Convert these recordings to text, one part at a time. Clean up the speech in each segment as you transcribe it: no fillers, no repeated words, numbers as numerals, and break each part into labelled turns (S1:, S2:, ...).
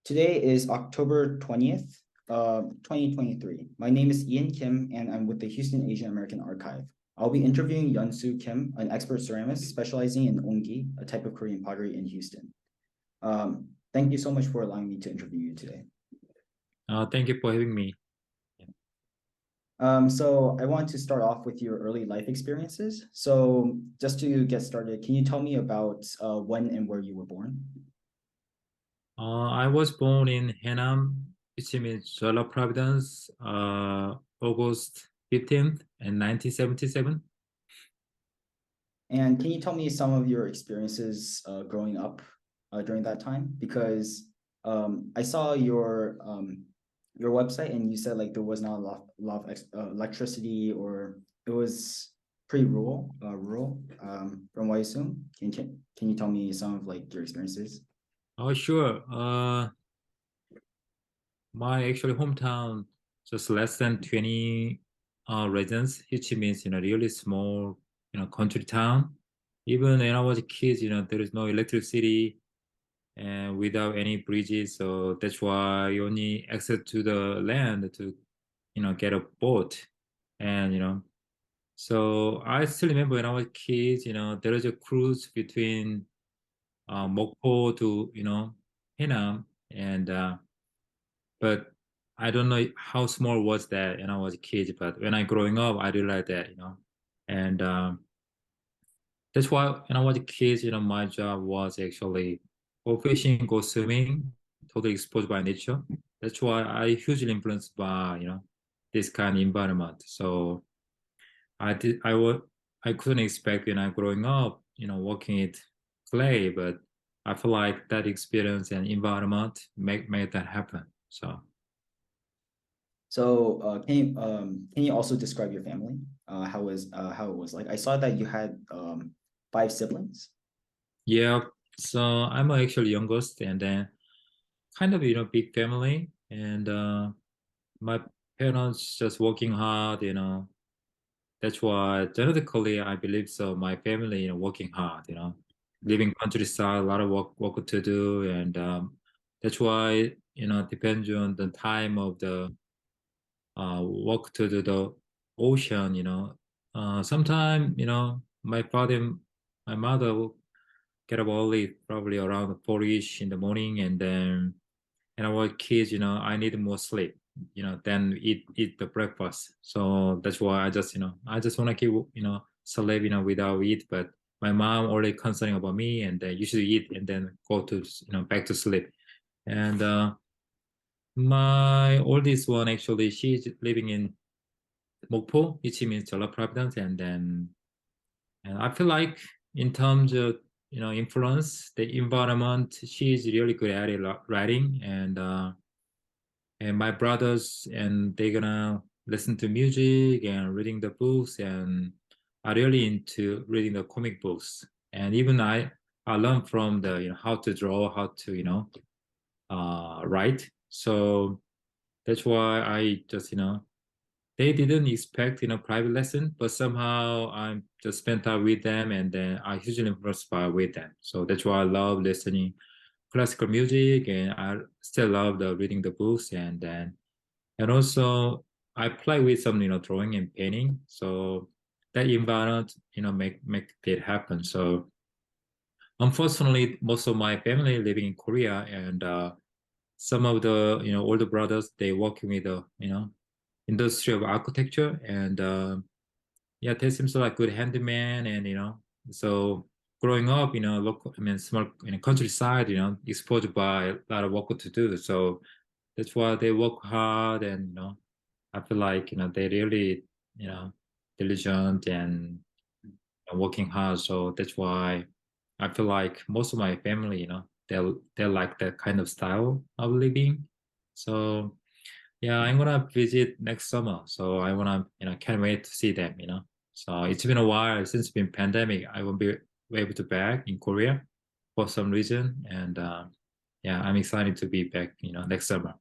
S1: Today is October 20th, 2023. My name is Yeon Kim, and I'm with the Houston Asian American Archive. I'll be interviewing Yeonsoo Kim, an expert ceramist specializing in Onggi, a type of Korean pottery in Houston. Thank you so much for allowing me to interview you today.
S2: Thank you for having me.
S1: So I want to start off with your early life experiences. So just to get started, can you tell me about when and where you were born?
S2: I was born in Haenam, which means Jeolla Province, August 15th, 1977.
S1: And can you tell me some of your experiences growing up during that time? Because I saw your website and you said like there was not a lot of electricity, or it was pretty rural from what I assume. Can you tell me some of like your experiences?
S2: Oh, sure. My actually hometown, just less than 20 residents, which means, really small, country town. Even when I was a kid, there is no electricity and without any bridges. So that's why you only access to the land to, get a boat. And, so I still remember when I was a kid, there was a cruise between Mokpo to, Haenam. And, but I don't know how small was that when I was a kid, but when I growing up, I realized that, and that's why when I was a kid, my job was actually go fishing, go swimming, totally exposed by nature. That's why I hugely influenced by, this kind of environment. So I couldn't expect when I growing up, working with clay, but I feel like that experience and environment make that happen. So
S1: So can you also describe your family? How it was like? I saw that you had five siblings.
S2: yeah, so I'm actually youngest, and then kind of big family, and my parents just working hard. That's why genetically I believe so. My family, working hard. Living countryside, a lot of work to do, and that's why depends on the time of the walk to the ocean. Sometime my father, my mother will get up early, probably around 4-ish in the morning, and then and our kids, I need more sleep, than eat the breakfast. So that's why I just want to keep sleep, without eat. But my mom already concerned about me, and they usually eat and then go to back to sleep. And my oldest one actually, she's living in Mokpo, which means Jeolla Province, and I feel like in terms of influence, the environment, she's really good at it, writing, and my brothers, and they're gonna listen to music and reading the books, and are really into reading the comic books. And even I learned from the how to draw, how to write. So that's why I just they didn't expect private lesson, but somehow I just spent time with them, and then I hugely impressed by with them. So that's why I love listening classical music, and I still love the reading the books, and also I play with some drawing and painting. So that environment make it happen. So unfortunately, most of my family living in Korea, and some of the older brothers, they working with the industry of architecture, and yeah, they seems like good handyman, and so growing up, local, I mean, small countryside, exposed by a lot of work to do. So that's why they work hard, and I feel like they really diligent and working hard. So that's why I feel like most of my family, they like that kind of style of living. So yeah, I'm gonna visit next summer. So I wanna, can't wait to see them. So it's been a while since been pandemic. I won't be able to back in Korea for some reason, and yeah, I'm excited to be back. Next summer.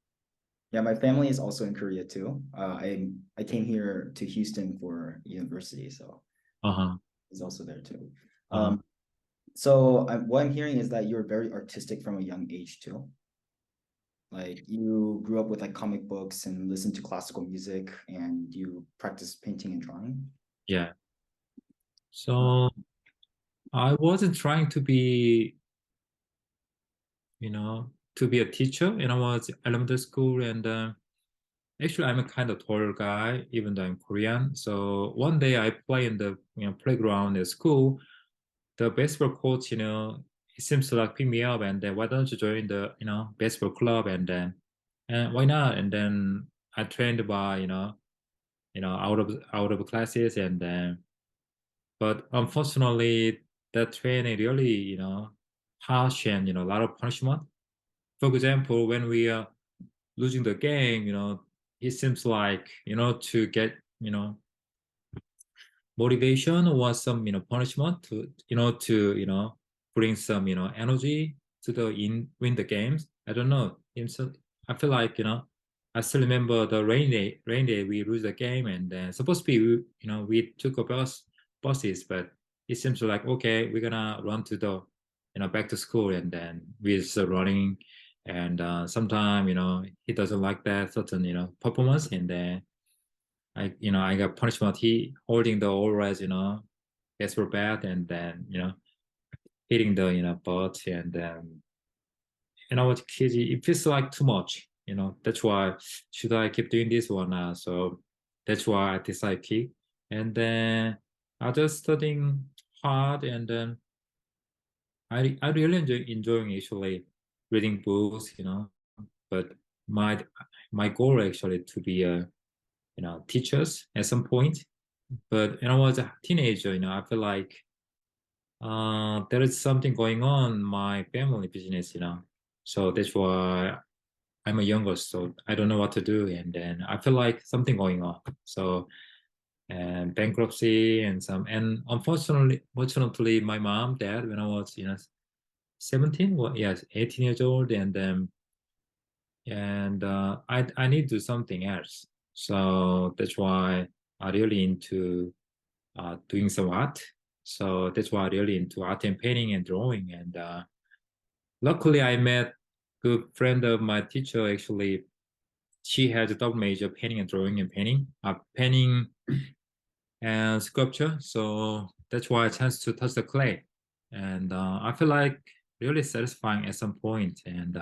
S1: Yeah, my family is also in Korea too. I came here to Houston for university, so
S2: Uh huh.
S1: he's also there too.
S2: Uh huh.
S1: So what I'm hearing is that you're very artistic from a young age too. Like you grew up with like comic books and listened to classical music and you practice painting and drawing.
S2: Yeah.
S1: Uh,
S2: So I wasn't trying to be, to be a teacher. I was elementary school, and actually I'm a kind of taller guy, even though I'm Korean. So one day I play in the playground at school. The baseball coach, he seems to like pick me up, and then why don't you join the baseball club, and then and why not? And then I trained by out of classes, and then but unfortunately that training really harsh, and a lot of punishment. For example, when we are losing the game, it seems like to get motivation or some punishment to bring some energy to the in win the games. I don't know. I feel like I still remember the rain day we lose the game, and then supposed to be we took a buses, but it seems like okay, we're gonna run to the back to school, and then we're just running, and sometimes he doesn't like that certain performance, and then I got punishment. He holding the always, baseball bat, and then, hitting the, butt, and then, what kids, it feels like too much, that's why, should I keep doing this or not? So that's why I decided keep. And then I just studying hard, and then I really enjoying actually reading books, but my, my goal actually to be a, teachers at some point. But when I was a teenager, I feel like there is something going on in my family business, So that's why I'm a younger, so I don't know what to do. And then I feel like something going on. So and bankruptcy and and unfortunately, my mom, dad, when I was, 17, well, yes, 18 years old, and I need to do something else. So that's why I really into doing some art. So that's why I really into art and painting and drawing. And luckily, I met good friend of my teacher. Actually, she has a double major, painting and drawing and painting and sculpture. So that's why I chance to touch the clay, and I feel like really satisfying at some point. And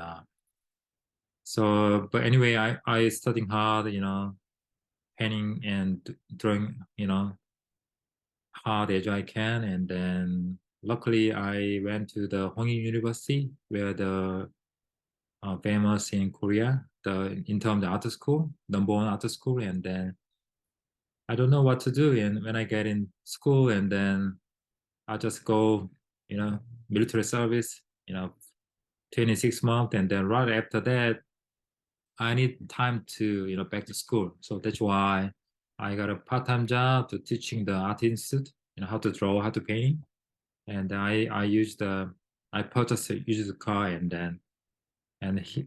S2: but anyway, I studying hard, painting and drawing, hard as I can. And then luckily I went to the Honggi University, where the famous in Korea, the in terms of art school, number one art school. And then I don't know what to do. And when I get in school, and then I just go, you know, military service, 26 months. And then right after that, I need time to, back to school. So that's why I got a part-time job to teaching the art institute, how to draw, how to paint. And I purchased a used car, and then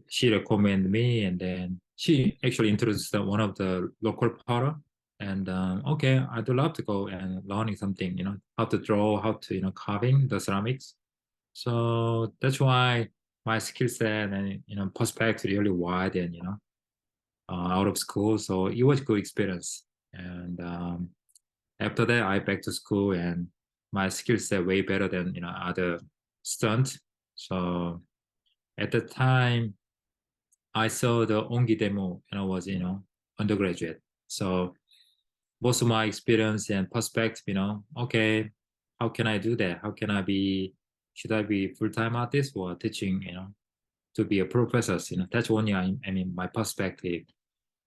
S2: she recommended me, and then she actually introduced one of the local potter. And okay, I'd love to go and learning something, how to draw, how to carving the ceramics. So that's why my skill set and perspective really wide, and out of school. So it was good experience. And after that, I back to school, and my skill set way better than other students. So at the time, I saw the Onggi demo when I was undergraduate. So most of my experience and perspective, okay, how can I do that? How can I be? Should I be full-time artist or teaching? To be a professor. That's one. I mean, my perspective.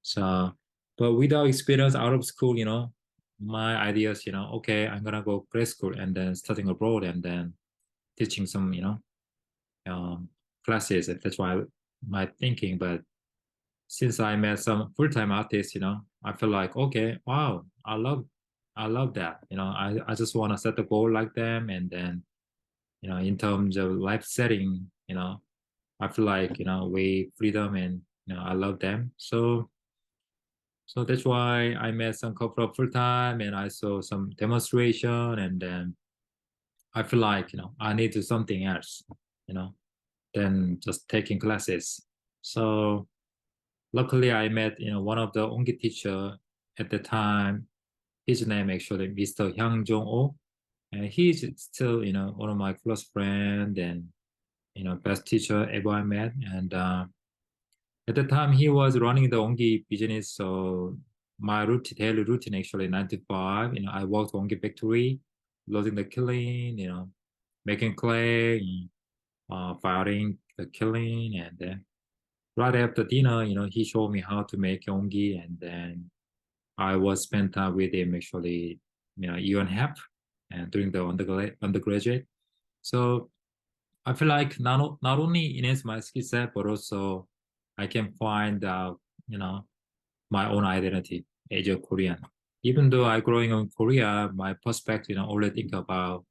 S2: So, but without experience out of school, my ideas, okay, I'm gonna go grad school and then studying abroad and then teaching some, um, classes. That's why my thinking. But since I met some full-time artists, I feel like, okay, wow, I love that. I just want to set a goal like them, and then, in terms of life setting, I feel like, way freedom, and I love them. So that's why I met some couple of full time, and I saw some demonstration, and then I feel like I need to do something else, you know, than just taking classes. So luckily I met one of the Onggi teacher at the time. His name actually Mr. Hyang Jong-oh, and he's still one of my close friend and best teacher ever I met. And at the time he was running the Onggi business, so my daily routine actually 9 to 5. I worked Onggi factory, loading the kiln, making clay, firing the kiln, and then right after dinner, he showed me how to make Onggi, and then I was spent time with him actually, year and a half, and during the undergraduate. So I feel like not only enhance my skill set, but also I can find out, my own identity as a Korean. Even though I growing up in Korea, my perspective, only think about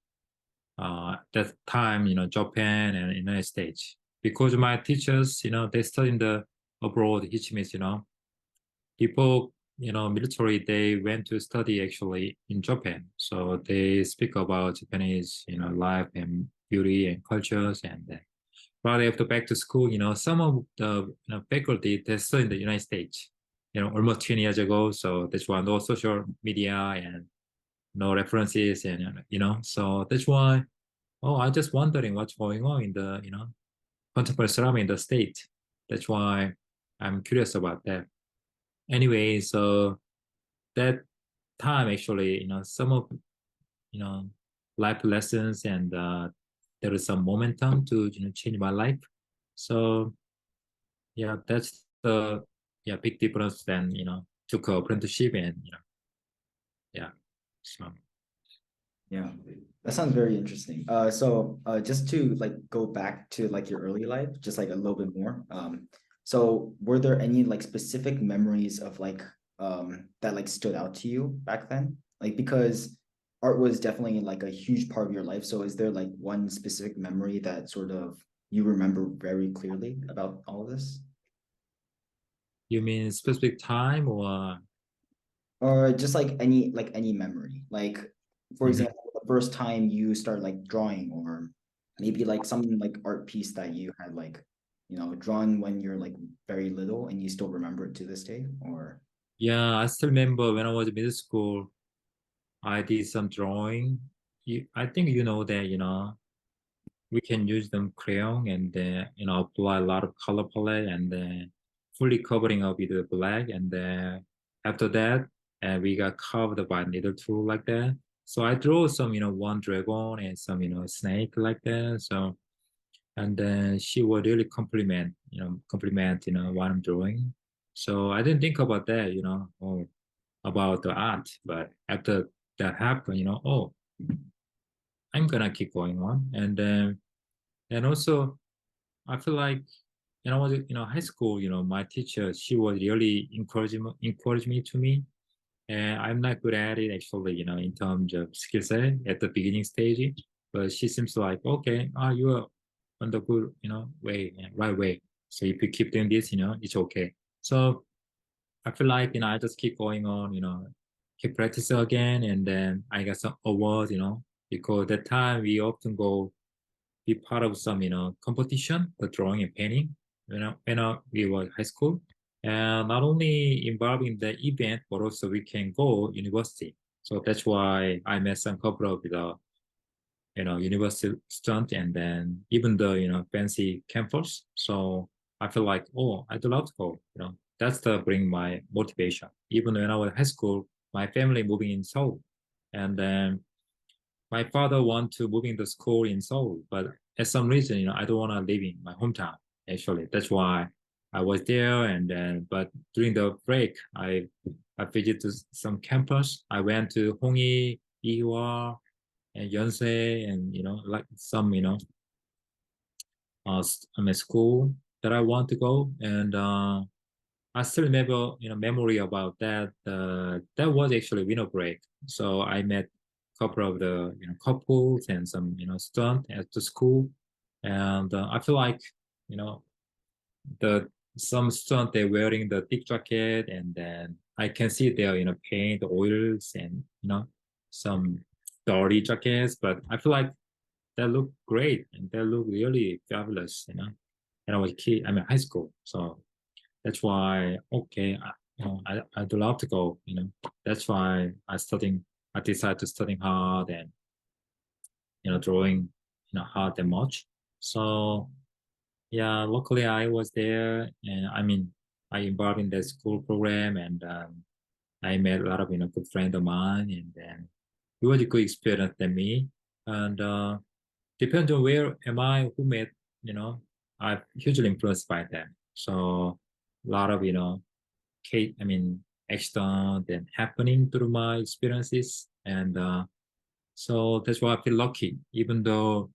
S2: that time, Japan and United States. Because my teachers, they study in the abroad, which means, people, military, they went to study actually in Japan. So they speak about Japanese, life and beauty and cultures. And then right after back to school, some of the faculty they study in the United States, almost 20 years ago. So that's why no social media and no references and so that's why I just wondering what's going on in the contemporary ceramic in the state. That's why I'm curious about that. Anyway, so that time actually, some of you know life lessons and there is some momentum to change my life. So yeah, that's the big difference than took apprenticeship and yeah. So
S1: Yeah, that sounds very interesting. So just to like go back to like your early life, just like a little bit more. So were there any like specific memories of like that like stood out to you back then? Like because art was definitely like a huge part of your life. So is there like one specific memory that sort of you remember very clearly about all of this?
S2: you mean specific time or
S1: Or just like any memory, like for
S2: mhm.
S1: example the first time you started like drawing, or maybe like some like art piece that you had like drawn when you're like very little and you still remember it to this day, or
S2: Yeah, I still remember when I was in middle school, I did some drawing. I think that we can use them crayon and then apply a lot of color palette and then fully covering up with the black, and then after that we got covered by needle tool like that. So I drew some one dragon and some snake like that. So and then she would really compliment what I'm drawing. So I didn't think about that, about the art, but after that happened, oh, I'm gonna keep going on. And then and also I feel like I was high school, my teacher, she was really encourage me to me. And I'm not good at it actually, in terms of skill set at the beginning stage. But she seems like, okay, you are on the good, way, right way. So if you keep doing this, it's okay. So I feel like, I just keep going on, keep practicing again. And then I got some awards, because that time we often go be part of some, competition for drawing and painting, when we were high school. And not only involved in the event, but also we can go university. So that's why I met some couple of the, university student and then even the, fancy campus. So I feel like, oh, I'd love to go, that's the bring my motivation. Even when I was in high school, my family moving in Seoul. And then my father want to move into school in Seoul, but at some reason, I don't want to live in my hometown. Actually, that's why I was there. And then, but during the break, I visited some campus. I went to Honggi, Ihwa, and Yeonsei, and like some I mean, school that I want to go. And I still remember, memory about that. That was actually winter break, so I met a couple of the couples and some students at the school, and I feel like you know the some students they wearing the thick jacket, and then I can see their paint oils and some dirty jackets, but I feel like they look great and they look really fabulous. when I was a kid. I mean, high school. So that's why, okay, I do love to go, that's why I decided to studying hard and, drawing, hard and much. So yeah, luckily I was there and I mean, I involved in the school program and I met a lot of, good friend of mine and then it was a good experience than me. And depends on where am I, who met, you know, I'm hugely influenced by them. So a lot of, I mean, accident and happening through my experiences. And so that's why I feel lucky, even though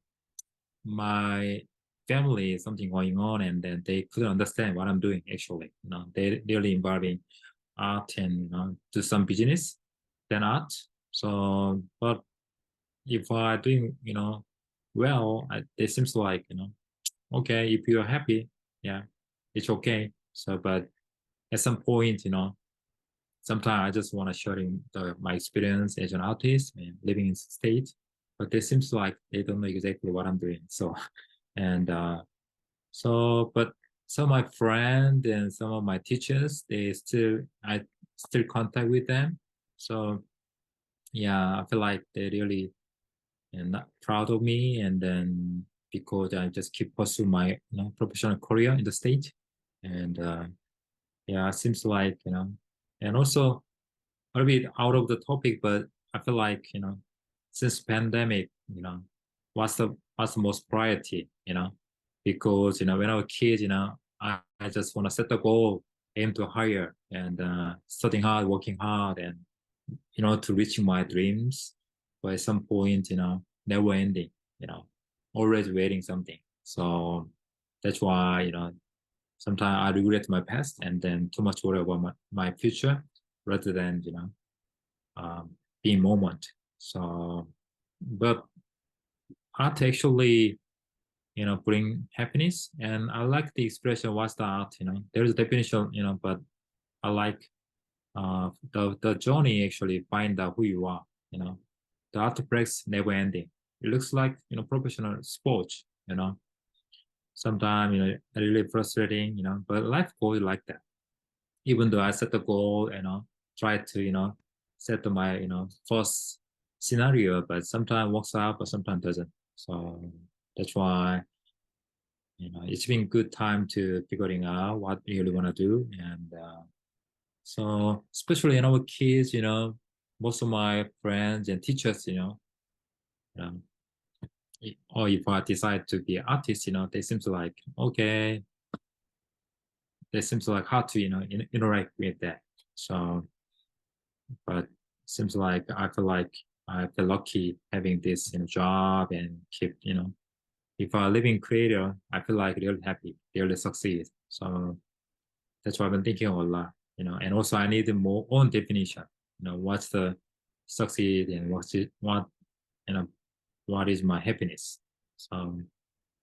S2: my family is something going on and then they couldn't understand what I'm doing actually. They really involving art and do some business than art. So but if I doing, well, it seems like, okay, if you're happy, yeah, it's okay. So but at some point, sometimes I just want to sharing my experience as an artist and living in the state, but it seems like they don't know exactly what I'm doing. So, and but some of my friends and some of my teachers, I still contact with them. So yeah, I feel like they really and not proud of me. And then because I just keep pursue my professional career in the state, and yeah, it seems like and also a bit out of the topic, but I feel like since pandemic, what's the most priority, because when I was a kid, I just want to set the goal, aim to higher, and studying hard, working hard, and to reaching my dreams. But at some point, never ending, always waiting something. So that's why sometimes I regret my past and then too much worry about my future rather than um, being moment. So, but art actually bring happiness, and I like the expression what's the art. There's a definition, but I like the journey actually find out who you are. The art practice never ending. It looks like professional sports. Sometimes really frustrating. But life goes like that. Even though I set the goal, try to set my first scenario, but sometimes works out, but sometimes doesn't. So that's why it's been good time to figuring out what you really want to do, and so especially in our kids, most of my friends and teachers, um, or if I decide to be an artist, they seem to like okay, they seem to like how to interact with that. So but seems like I feel like I feel lucky having this job and keep if I live in creator, I feel like really happy, really succeed. So that's why I've been thinking a lot, and also I need more own definition. What's the succeed and you know what is my happiness. So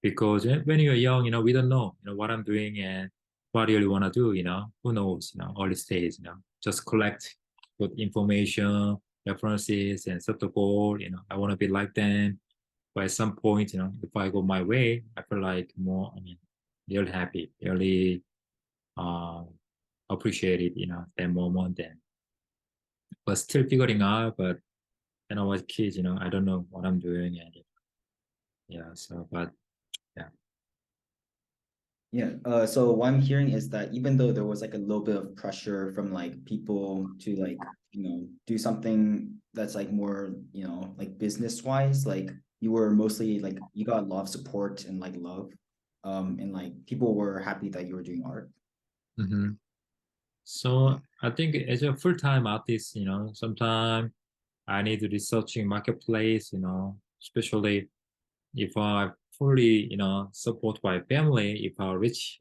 S2: because when you're young, we don't know, what I'm doing and what you really want to do, who knows, all these days, just collect good information, references, and set the goal, I want to be like them. But at some point, if I go my way, I feel like more, I mean, really happy, really uh, appreciate it, that moment. And but still figuring out, but when I was kids, I don't know what I'm doing. And yeah, so, but yeah.
S1: Yeah. So what I'm hearing is that even though there was like a little bit of pressure from like people to like, do something that's like more, like business wise, like you were mostly like you got a lot of support and like love. And like people were happy that you were doing art.
S2: Mm-hmm. So I think as a full-time artist, sometimes I need to researching marketplace, especially if I fully, support my family, if I rich,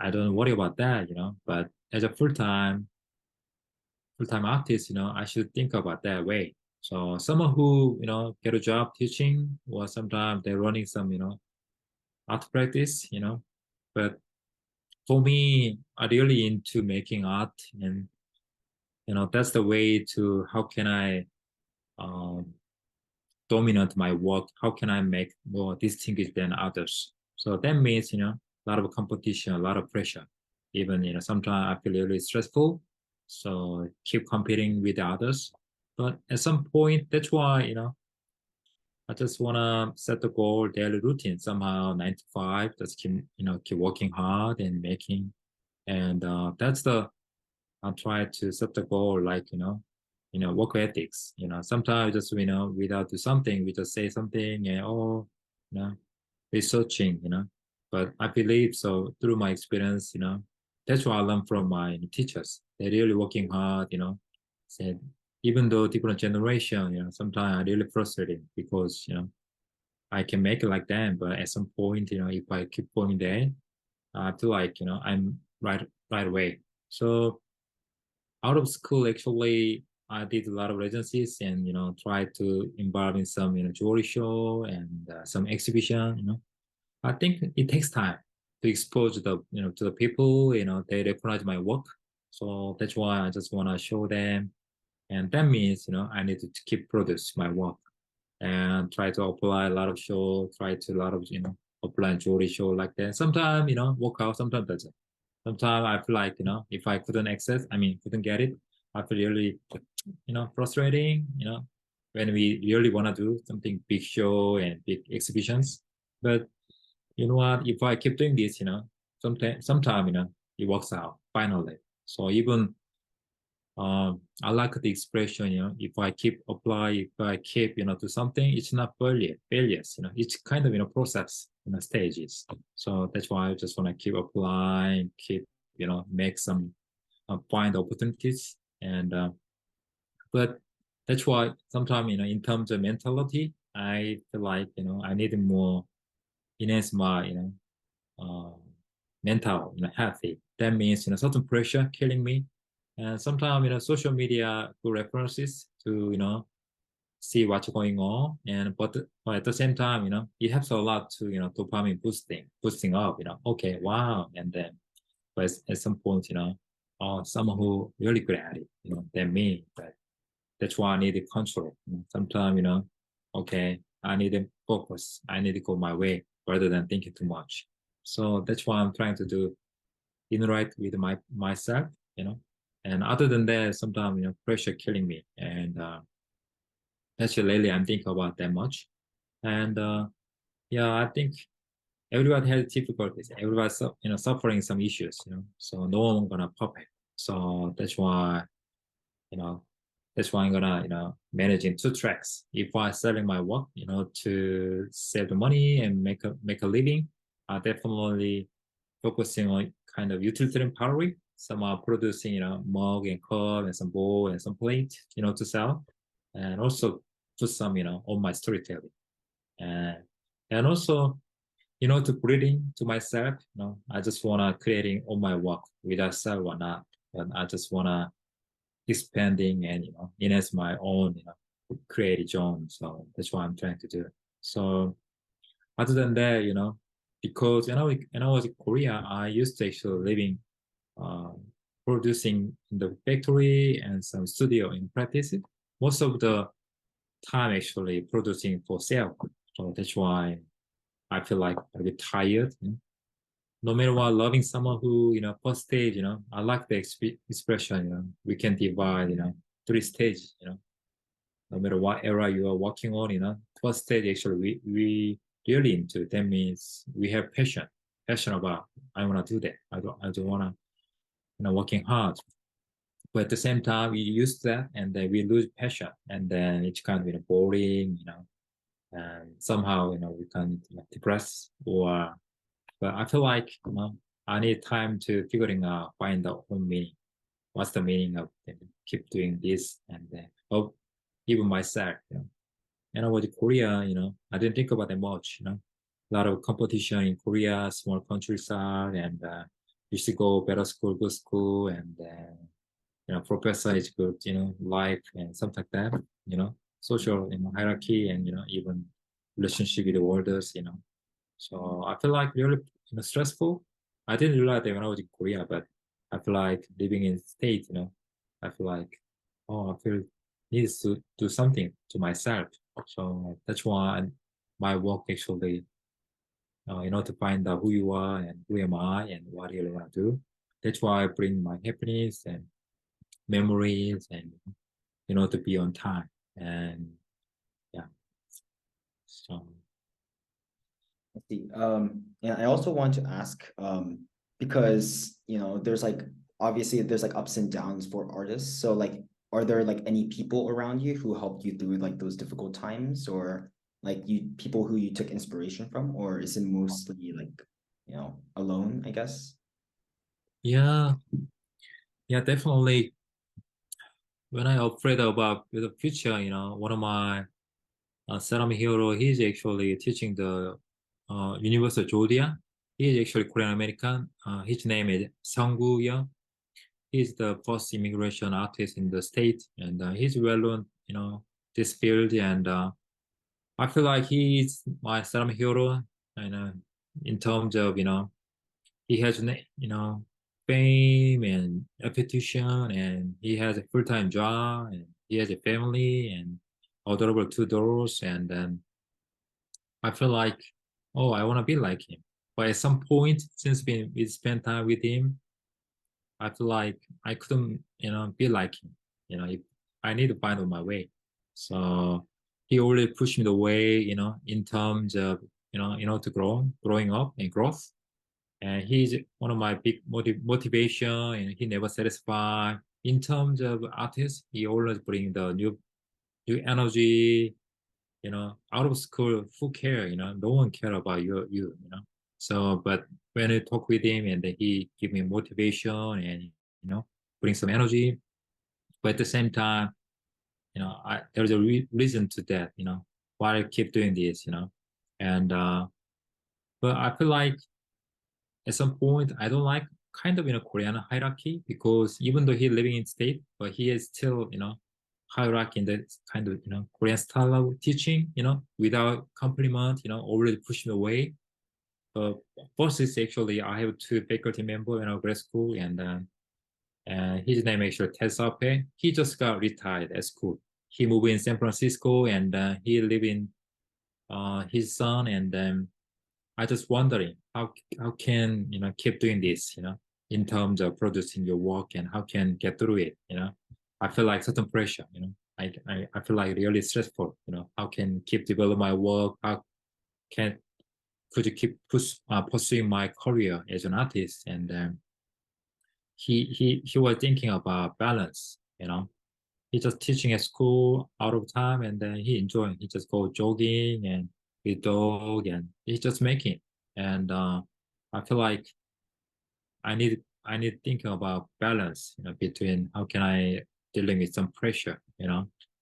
S2: I don't worry about that, but as a full-time artist, I should think about that way. So someone who, get a job teaching or sometimes they're running some, art practice, but for me, I really into making art and that's the way to how can I um, dominate my work, how can I make more distinguished than others. So that means a lot of competition, a lot of pressure. Even sometimes I feel really stressful, so keep competing with the others. But at some point, that's why I just wanna set the goal, daily routine somehow 9 to 5. Just keep working hard and making, and that's the I try to set the goal like work ethics. Sometimes just without do something, we just say something and you know researching. But I believe so through my experience. That's what I learned from my teachers. They're really working hard. Said even though different generation, sometimes I really frustrating because I can make it like them, but at some point, if I keep going there, I feel like I'm right away. So out of school, actually, I did a lot of residencies and tried to involve in some jewelry show and some exhibition. I think it takes time to expose to the people. They recognize my work, so that's why I just want to show them, and that means I need to keep produce my work and try to apply a lot of show, try to a lot of apply jewelry show like that. Sometimes work out, sometimes doesn't. Sometimes I feel like if I couldn't access, I mean couldn't get it, I feel really frustrating. When we really want to do something big show and big exhibitions, but you know what? If I keep doing this, sometime it works out finally. So even I like the expression, if I keep apply, if I keep, to something, it's not failures, it's kind of, process, stages. So that's why I just want to keep applying, keep, make some, find opportunities. And, but that's why sometimes, in terms of mentality, I feel like, I need more enhance my, uh, mental, healthy. That means, certain pressure killing me. And sometimes, social media good references to, see what's going on. And but at the same time, it helps a lot to, dopamine boosting up, okay, wow. And then, but at some point, someone who really good at it, than me. But that's why I need to control. Sometimes, okay, I need to focus. I need to go my way rather than thinking too much. So that's why I'm trying to do interact with myself, And other than that, sometimes pressure killing me, and actually lately I'm thinking about that much. And yeah, I think everyone has difficulties. Everyone's suffering some issues, So no one gonna perfect. So you know that's why I'm gonna manage in two tracks. If I selling my work, to save the money and make a living, I definitely focusing on kind of utilitarian pottery. Some are producing, mug and cup and some bowl and some plate, to sell, and also put some, on my storytelling, and also, to breathing to myself. I just wanna creating all my work without sell or not, but I just wanna expanding and enhance my own, creative zone. So that's what I'm trying to do. So other than that, because when I was in Korea, I used to actually living uh, producing in the factory and some studio in practice. Most of the time actually producing for sale. So that's why I feel like a bit tired. No matter what, loving someone who, first stage, I like the expression, we can divide, three stages, no matter what era you are working on, first stage actually we really into. That means we have passion about, I want to do that. I don't want to, working hard. But at the same time, we use that and then we lose passion, and then it's kind of boring, and somehow we can depress or. But I feel like I need time to figuring out find the own meaning. What's the meaning of keep doing this and then oh even myself. And I was in Korea, I didn't think about that much. A lot of competition in Korea, small countryside, and used to go better school, good school, and professor is good, life and something like that, social, hierarchy and, even relationship with the worlders, So I feel like really, stressful. I didn't realize that when I was in Korea, but I feel like living in state, I feel like, I feel needs to do something to myself. So that's why my work actually to find out who you are and who am I and what I really want to do. That's why I bring my happiness and memories and to be on time. And yeah, so
S1: I see. And I also want to ask, because there's like obviously there's like ups and downs for artists. So like, are there like any people around you who helped you through like those difficult times, or like you people who you took inspiration from, or is it mostly like, alone, I guess?
S2: yeah, yeah, definitely. When I'm afraid about the future, one of my Saram hero, he's actually teaching the University of Georgia. He is actually Korean American. His name is Sanggu Young. He's the first immigration artist in the state, and he's well known, this field. And I feel like he's my Saram hero, and in terms of he has fame and reputation, and he has a full-time job, and he has a family and adorable two daughters, and then I feel like, oh, I want to be like him. But at some point, since we spent time with him, I feel like I couldn't, be like him. If I need to find my way. So he already pushed me the way, in terms of, to growing up and growth. And he's one of my big motivation, and he never satisfied. In terms of artists, he always bring the new energy, out of school, who care, no one care about you. So, but when I talk with him and then he give me motivation and, bring some energy, but at the same time, there's a reason to that, why I keep doing this, and, but I feel like at some point, I don't like kind of, Korean hierarchy because even though he's living in state, but he is still, hierarchy in that kind of, Korean style of teaching, without compliment, already pushing away. First is actually, I have two faculty members in our grad school, and his name actually Ted Sape. He just got retired at school. He moved in San Francisco, and he live in his son, and then I just wondering how can keep doing this, in terms of producing your work and how can get through it, I feel like certain pressure, I feel like really stressful, how can keep develop my work, how can could you keep pursuing my career as an artist, and he was thinking about balance, he just teaching at school out of time, and then he enjoying. He just go jogging and with dog, and he's just making. And I feel like I need thinking about balance, between how can I dealing with some pressure,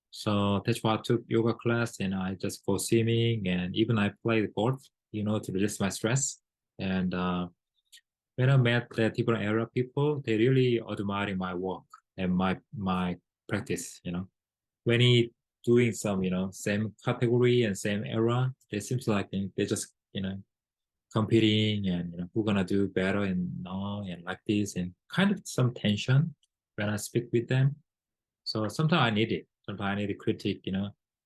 S2: So that's why I took yoga class, and I just go swimming, and even I play golf, to release my stress. And when I met the different era people, they really admiring my work and my practice, when he doing some, same category and same era, it seems like they just, competing and who gonna do better and no and like this and kind of some tension when I speak with them. So sometimes I need it. Sometimes I need a critique,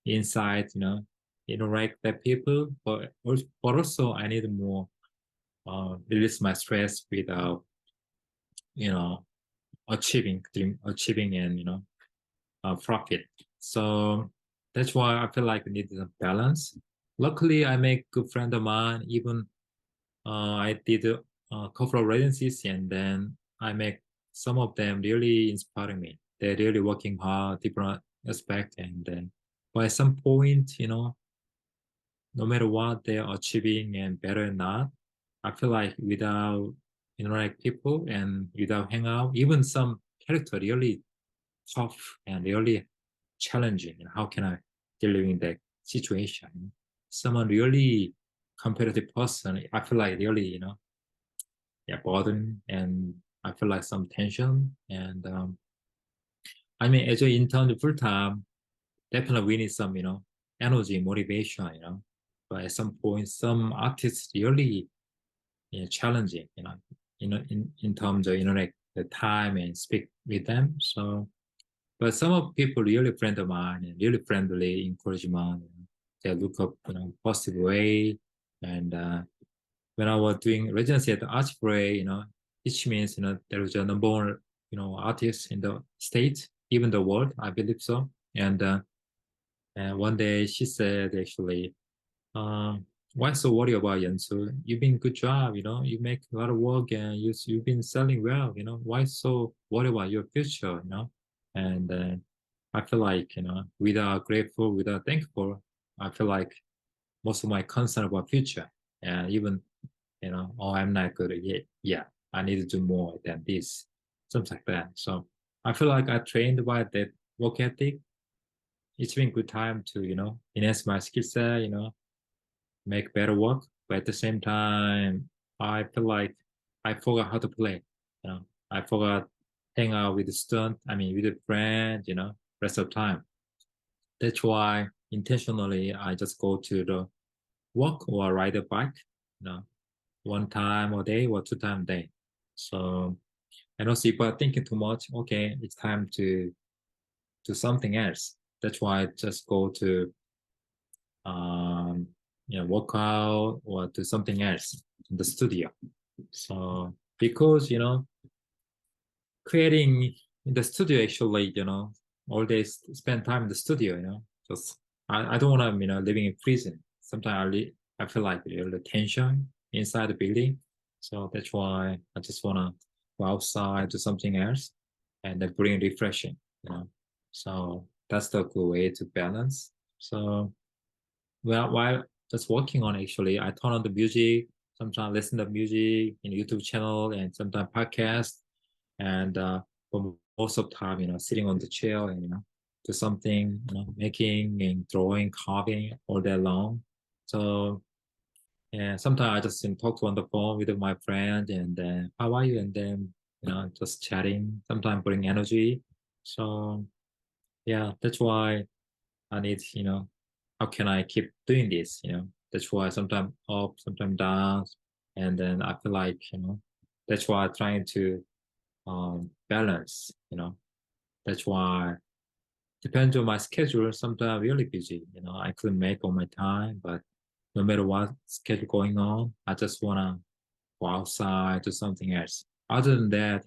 S2: insight, interact with people, but also I need more release my stress without, you know, achieving and profit. So that's why I feel like I need a balance. Luckily, I make good friend of mine. Even I did a couple of residencies, and then I make some of them really inspiring me. They're really working hard, different aspect, and then by some point, no matter what they're achieving and better or not, I feel like without interact people and without hang out, even some character really tough and really challenging. And how can I deal with that situation? Someone really competitive person, I feel like really, yeah, burden, and I feel like some tension. And I mean, as an intern full time, definitely we need some, energy, motivation, But at some point, some artists really challenging, in terms of, like the time and speak with them. So but some of people really friend of mine and really friendly, encouragement. They look up, positive way, and when I was doing residency at the Art Spray, which means there was a number one artist in the state, even the world, I believe so. And one day she said actually, why so worried about Yeonsoo? You've been good job, you make a lot of work and you've been selling well, why so worried about your future? And I feel like, without grateful, without thankful, I feel like most of my concern about future and even, oh, I'm not good yet. Yeah, I need to do more than this, something like that. So I feel like I trained by that work ethic. It's been good time to, enhance my skill set, make better work. But at the same time, I feel like I forgot how to play. I forgot hang out with the student. I mean, with a friend. Rest of the time. That's why intentionally I just go to the walk or ride a bike. You know, one time a day or two times a day. So and also if I'm thinking too much, okay, it's time to do something else. That's why I just go to um, work out or do something else in the studio. So because creating in the studio actually, all day spend time in the studio, just I don't want to living in prison. Sometimes I feel like the tension inside the building. So that's why I just want to go outside do something else and then bring refreshing, So that's the good way to balance. So well, while just working on actually, I turn on the music, sometimes listen to music in YouTube channel and sometimes podcast. And for most of the time, sitting on the chair and do something, making and drawing, carving all day long. So yeah, sometimes I just talk on the phone with my friend and then how are you? And then just chatting. Sometimes bring energy. So yeah, that's why I need, how can I keep doing this? That's why sometimes up, sometimes down. And then I feel like, that's why I'm trying to balance, That's why depends on my schedule. Sometimes I'm really busy, I couldn't make all my time, but no matter what schedule going on, I just wanna go outside, do something else. Other than that,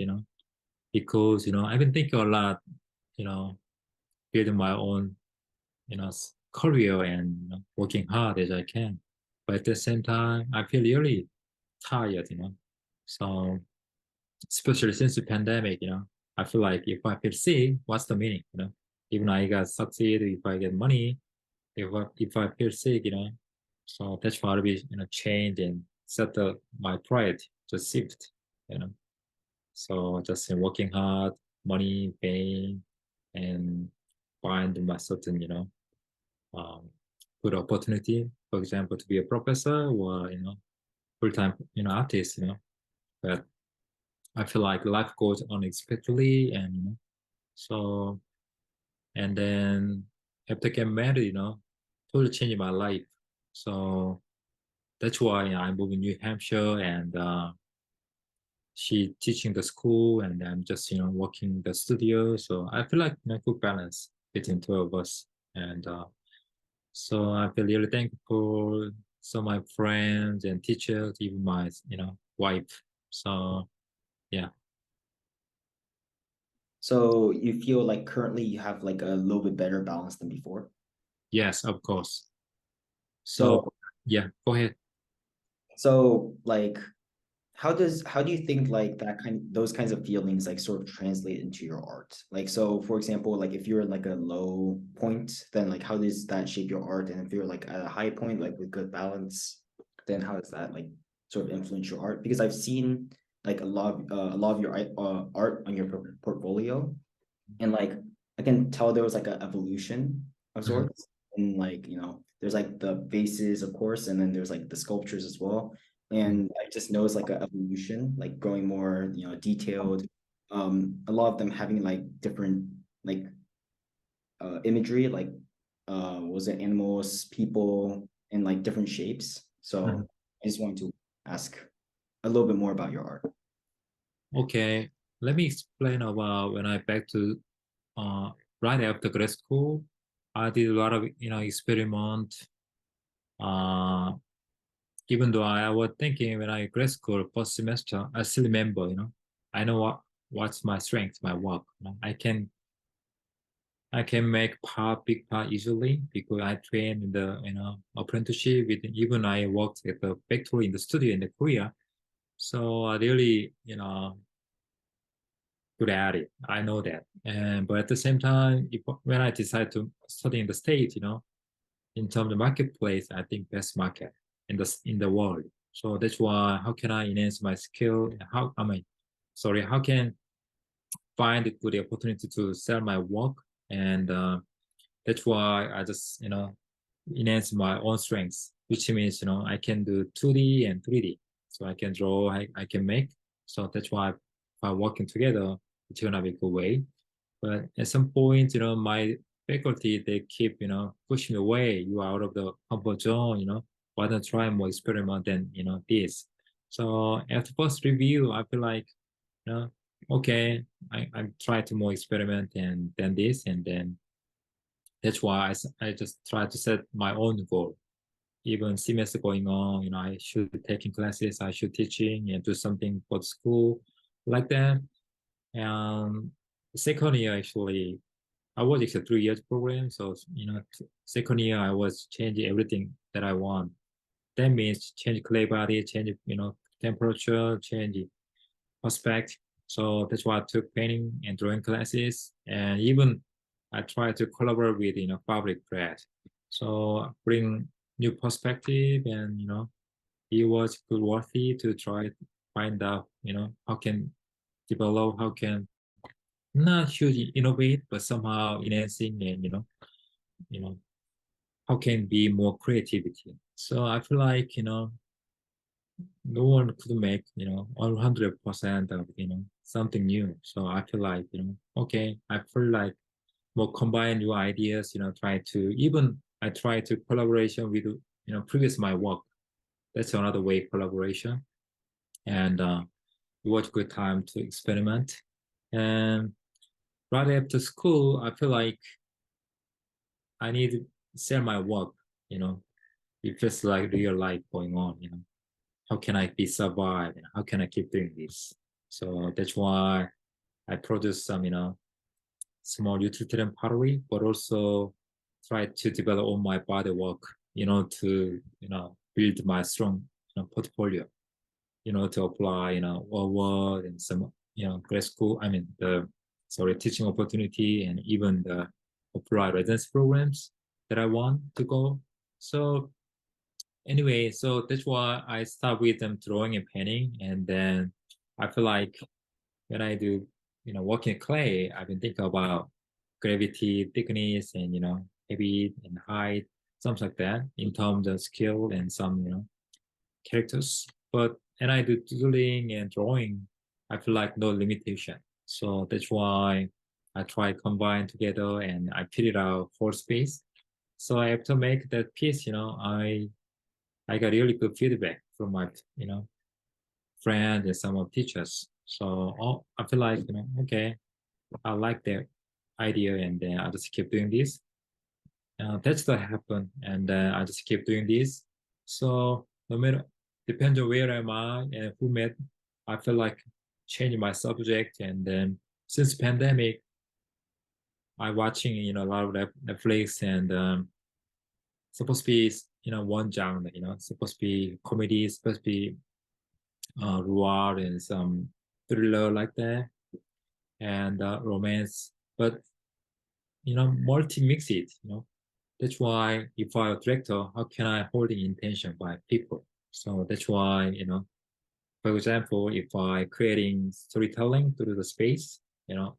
S2: because I've been thinking a lot, you know, building my own career and working hard as I can. But at the same time, I feel really tired, So especially since the pandemic, I feel like if I feel sick, what's the meaning, Even I got succeed, if I get money, if I feel sick, So that's why I be change and set my pride to shift, you know. So just working hard, money, paying, and find my certain, um, good opportunity, for example, to be a professor or full-time artist, But I feel like life goes unexpectedly, and so and then after getting married, totally changed my life. So that's why I moved in New Hampshire, and she teaching the school, and I'm just working the studio. So I feel like good balance between two of us, and so I feel really thankful. So my friends and teachers, even my wife. So yeah,
S1: So you feel like currently you have like a little bit better balance than before.
S2: yes, of course.
S1: So
S2: So yeah, go ahead.
S1: like how do you think like those kinds of feelings like sort of translate into your art? Like so for example, like if you're like a low point, then like how does that shape your art? And if you're like at a high point, like with good balance, then how does that like sort of influence your art? Because I've seen like a lot of your art on your portfolio, and like I can tell there was like an evolution of
S2: Mhm,
S1: sorts, and like there's like the vases of course, and then there's like the sculptures as well,
S2: mhm,
S1: and I just noticed like an evolution, like growing more detailed, a lot of them having like different like imagery, like was it animals, people, and like different shapes.
S2: mhm.
S1: So I just wanted to ask a little bit more about your art.
S2: Okay, let me explain about when I back to uh, right after grad school. I did a lot of experiment. Uh, even though I was thinking when I grad school first semester, I still remember, I know what's my strength, my work. I can make big part easily because I train in the apprenticeship with even I worked at the factory in the studio in the Korea. So I really, good at it. I know that. And but at the same time, when I decide to study in the States, in terms of marketplace, I think best market in the world. So that's why how can I enhance my skill? How can find a good opportunity to sell my work? And that's why I just enhance my own strengths, which means I can do 2D and 3D. So I can draw, I can make. So that's why by working together, it's gonna be a good way. But at some point, my faculty they keep pushing away you out of the comfort zone. Why not try more experiment than this? So after first review, I feel like you know okay, I try to more experiment and then this and then that's why I just try to set my own goal. Even semester going on, I should be taking classes, I should teaching and do something for the school like that. And second year actually, I was actually 3 years program. So second year I was changing everything that I want. That means change clay body, change temperature, change perspective. So that's why I took painting and drawing classes, and even I try to collaborate with public grad. So bring new perspective, and it was good worthy to try to find out how can develop, how can not huge innovate, but somehow enhancing and you know how can be more creativity. So I feel like no one could make 100% of something new. So I feel like okay, I feel like more combine new ideas, try to even I try to collaboration with previous my work. That's another way collaboration, and it was good time to experiment. And right after school I feel like I need to sell my work. you know it feels like real life going on. How can I be survive? How can I keep doing this? So that's why I produce some, small utilitarian pottery, but also try to develop all my body work, to, build my strong, portfolio, to apply, award and some, grad school, teaching opportunity and even the apply residency programs that I want to go. So anyway, so that's why I start with them drawing and painting, and then I feel like when I do, working clay, I've been thinking about gravity, thickness, and heavy and height, something like that in terms of skill and some characters. But and I do doodling and drawing, I feel like no limitation. So that's why I try combine together and I put it out for space. So I have to make that piece, I got really good feedback from my, friends and some of teachers. So I feel like, okay, I like their idea and then I just keep doing this. That's what happened. And I just keep doing this. So no matter, depends on where am I and who met, I feel like changing my subject. And then since pandemic, I watching, a lot of Netflix and supposed to be, one genre, supposed to be comedy, supposed to be noir and some thriller like that, and romance. But multi mix it. That's why if I'm a director, how can I hold the intention by people? So that's why for example, if I creating storytelling through the space,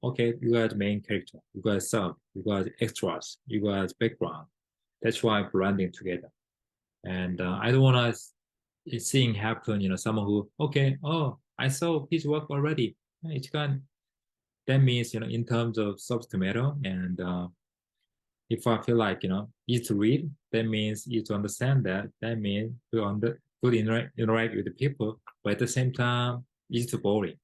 S2: okay, you got the main character, you got sub, you got extras, you got background. That's why I'm blending together. And I don't want to seeing happen, someone who, okay, oh, I saw his work already. It's gone. That means, in terms of subject matter, and if I feel like, easy to read, that means easy to understand that. That means good interact with the people, but at the same time, easy to boring.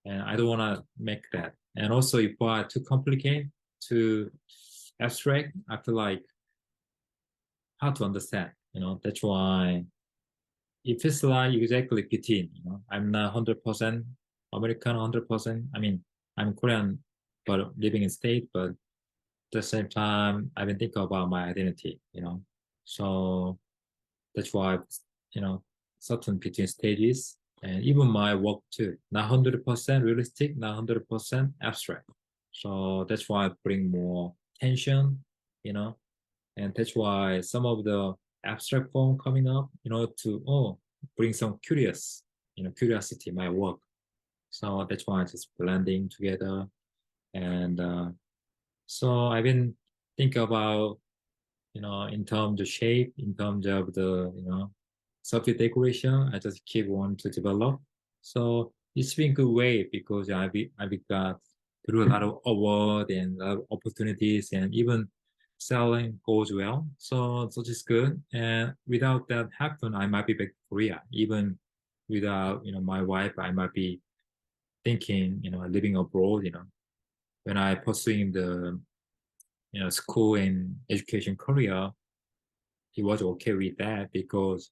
S2: And I don't want to make that. And also, if I too complicate, too abstract, I feel like hard to understand. That's why it feels like exactly between, I'm not 100% American, 100%. I mean, I'm Korean, but living in state, but at the same time, I've been thinking about my identity. So that's why, you know, certain between stages and even my work too, not 100% realistic, not 100% abstract. So that's why I bring more tension, you know, and that's why some of the abstract form coming up, to bring some curiosity in my work. So that's why it's just blending together. And so I've been thinking about, in terms of shape, in terms of the, surface decoration, I just keep on to develop. So it's been a good way because I've got through a lot of award and a lot of opportunities, and even selling goes well. So just good. And without that happen, I might be back to Korea. Even without, my wife, I might be thinking, living abroad, when I pursuing the, school and education career, he was okay with that because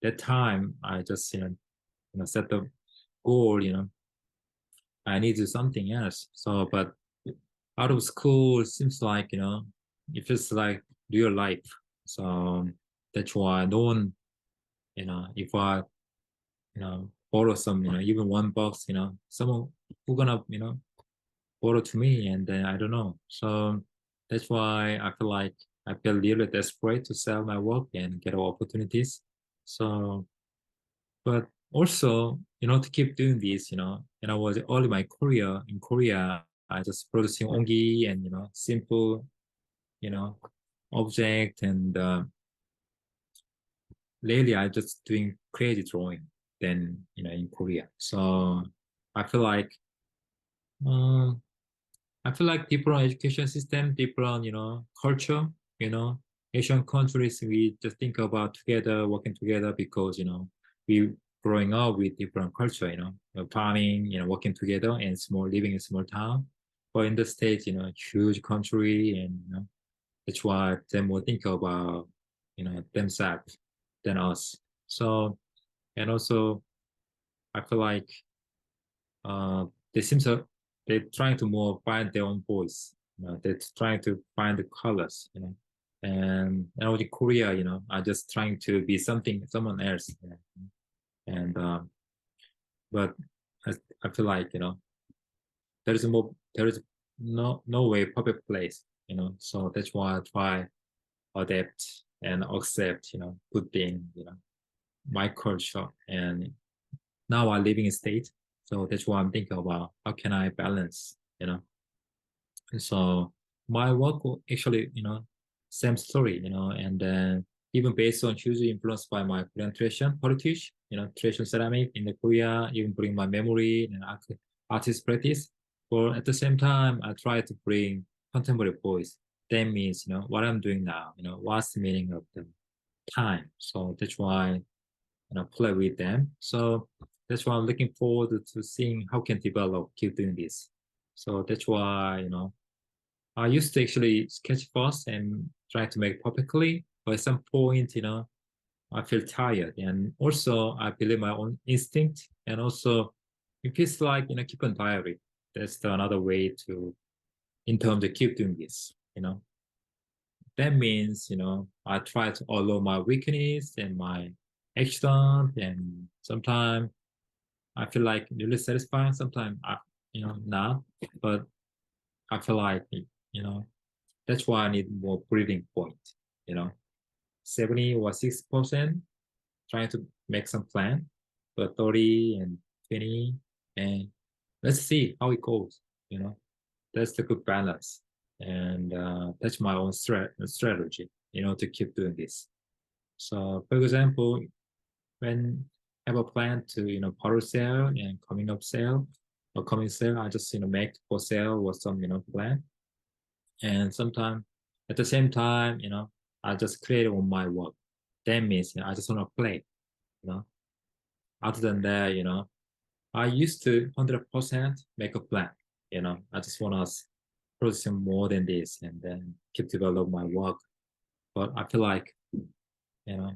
S2: that time I just, set the goal, I need to do something else. So, but out of school, it seems like, it feels like real life. So that's why no one, if I, borrow some, even $1, someone who gonna, borrow to me, and then I don't know. So that's why I feel like I feel really desperate to sell my work and get opportunities. So, but also, to keep doing this, and I was early my career in Korea, I just producing Onggi and, simple, you know, object. And lately I just doing crazy drawing than, in Korea. So I feel like, um, different education system, different, culture, you know, Asian countries, we just think about together, working together because, we growing up with different culture, farming, working together and living in small town. But in the States, huge country, and, that's why they more think about, themselves than us. So, and also I feel like, uh, they seem to they're trying to more find their own voice. They're trying to find the colors. And with Korea, are just trying to be someone else. And but I, I feel like, there is no way perfect place. So that's why I try adapt and accept, good thing, my culture. And now I'm living in state. So that's why I'm thinking about how can I balance, And so my work will actually, same story, and then even based on hugely influenced by my Korean tradition, heritage, traditional ceramic in the Korea, even bring my memory and artist practice. But at the same time, I try to bring contemporary voice. That means, what I'm doing now, what's the meaning of the time. So that's why, play with them. So that's why I'm looking forward to seeing how can develop, keep doing this. So that's why, I used to actually sketch first and try to make perfectly, but at some point, I feel tired. And also I believe my own instinct. And also it feels like, keep on diary. Another way to, in terms of keep doing this. That means, I try to allow my weakness and my accident, and sometimes I feel like really satisfying, sometimes not. But I feel like, that's why I need more breathing point, you know, 70 or 6% trying to make some plan, but 30 and 20, and let's see how it goes, you know, that's the good balance. And that's my own strategy, to keep doing this. So, for example, when I have a plan to, power sale and coming up sale or coming sale, I just, make for sale or some, plan. And sometimes at the same time, I just create on my work. That means, I just want to play, you know. Other than that, I used to 100% make a plan, I just want to produce more than this and then keep develop my work. But I feel like, you know,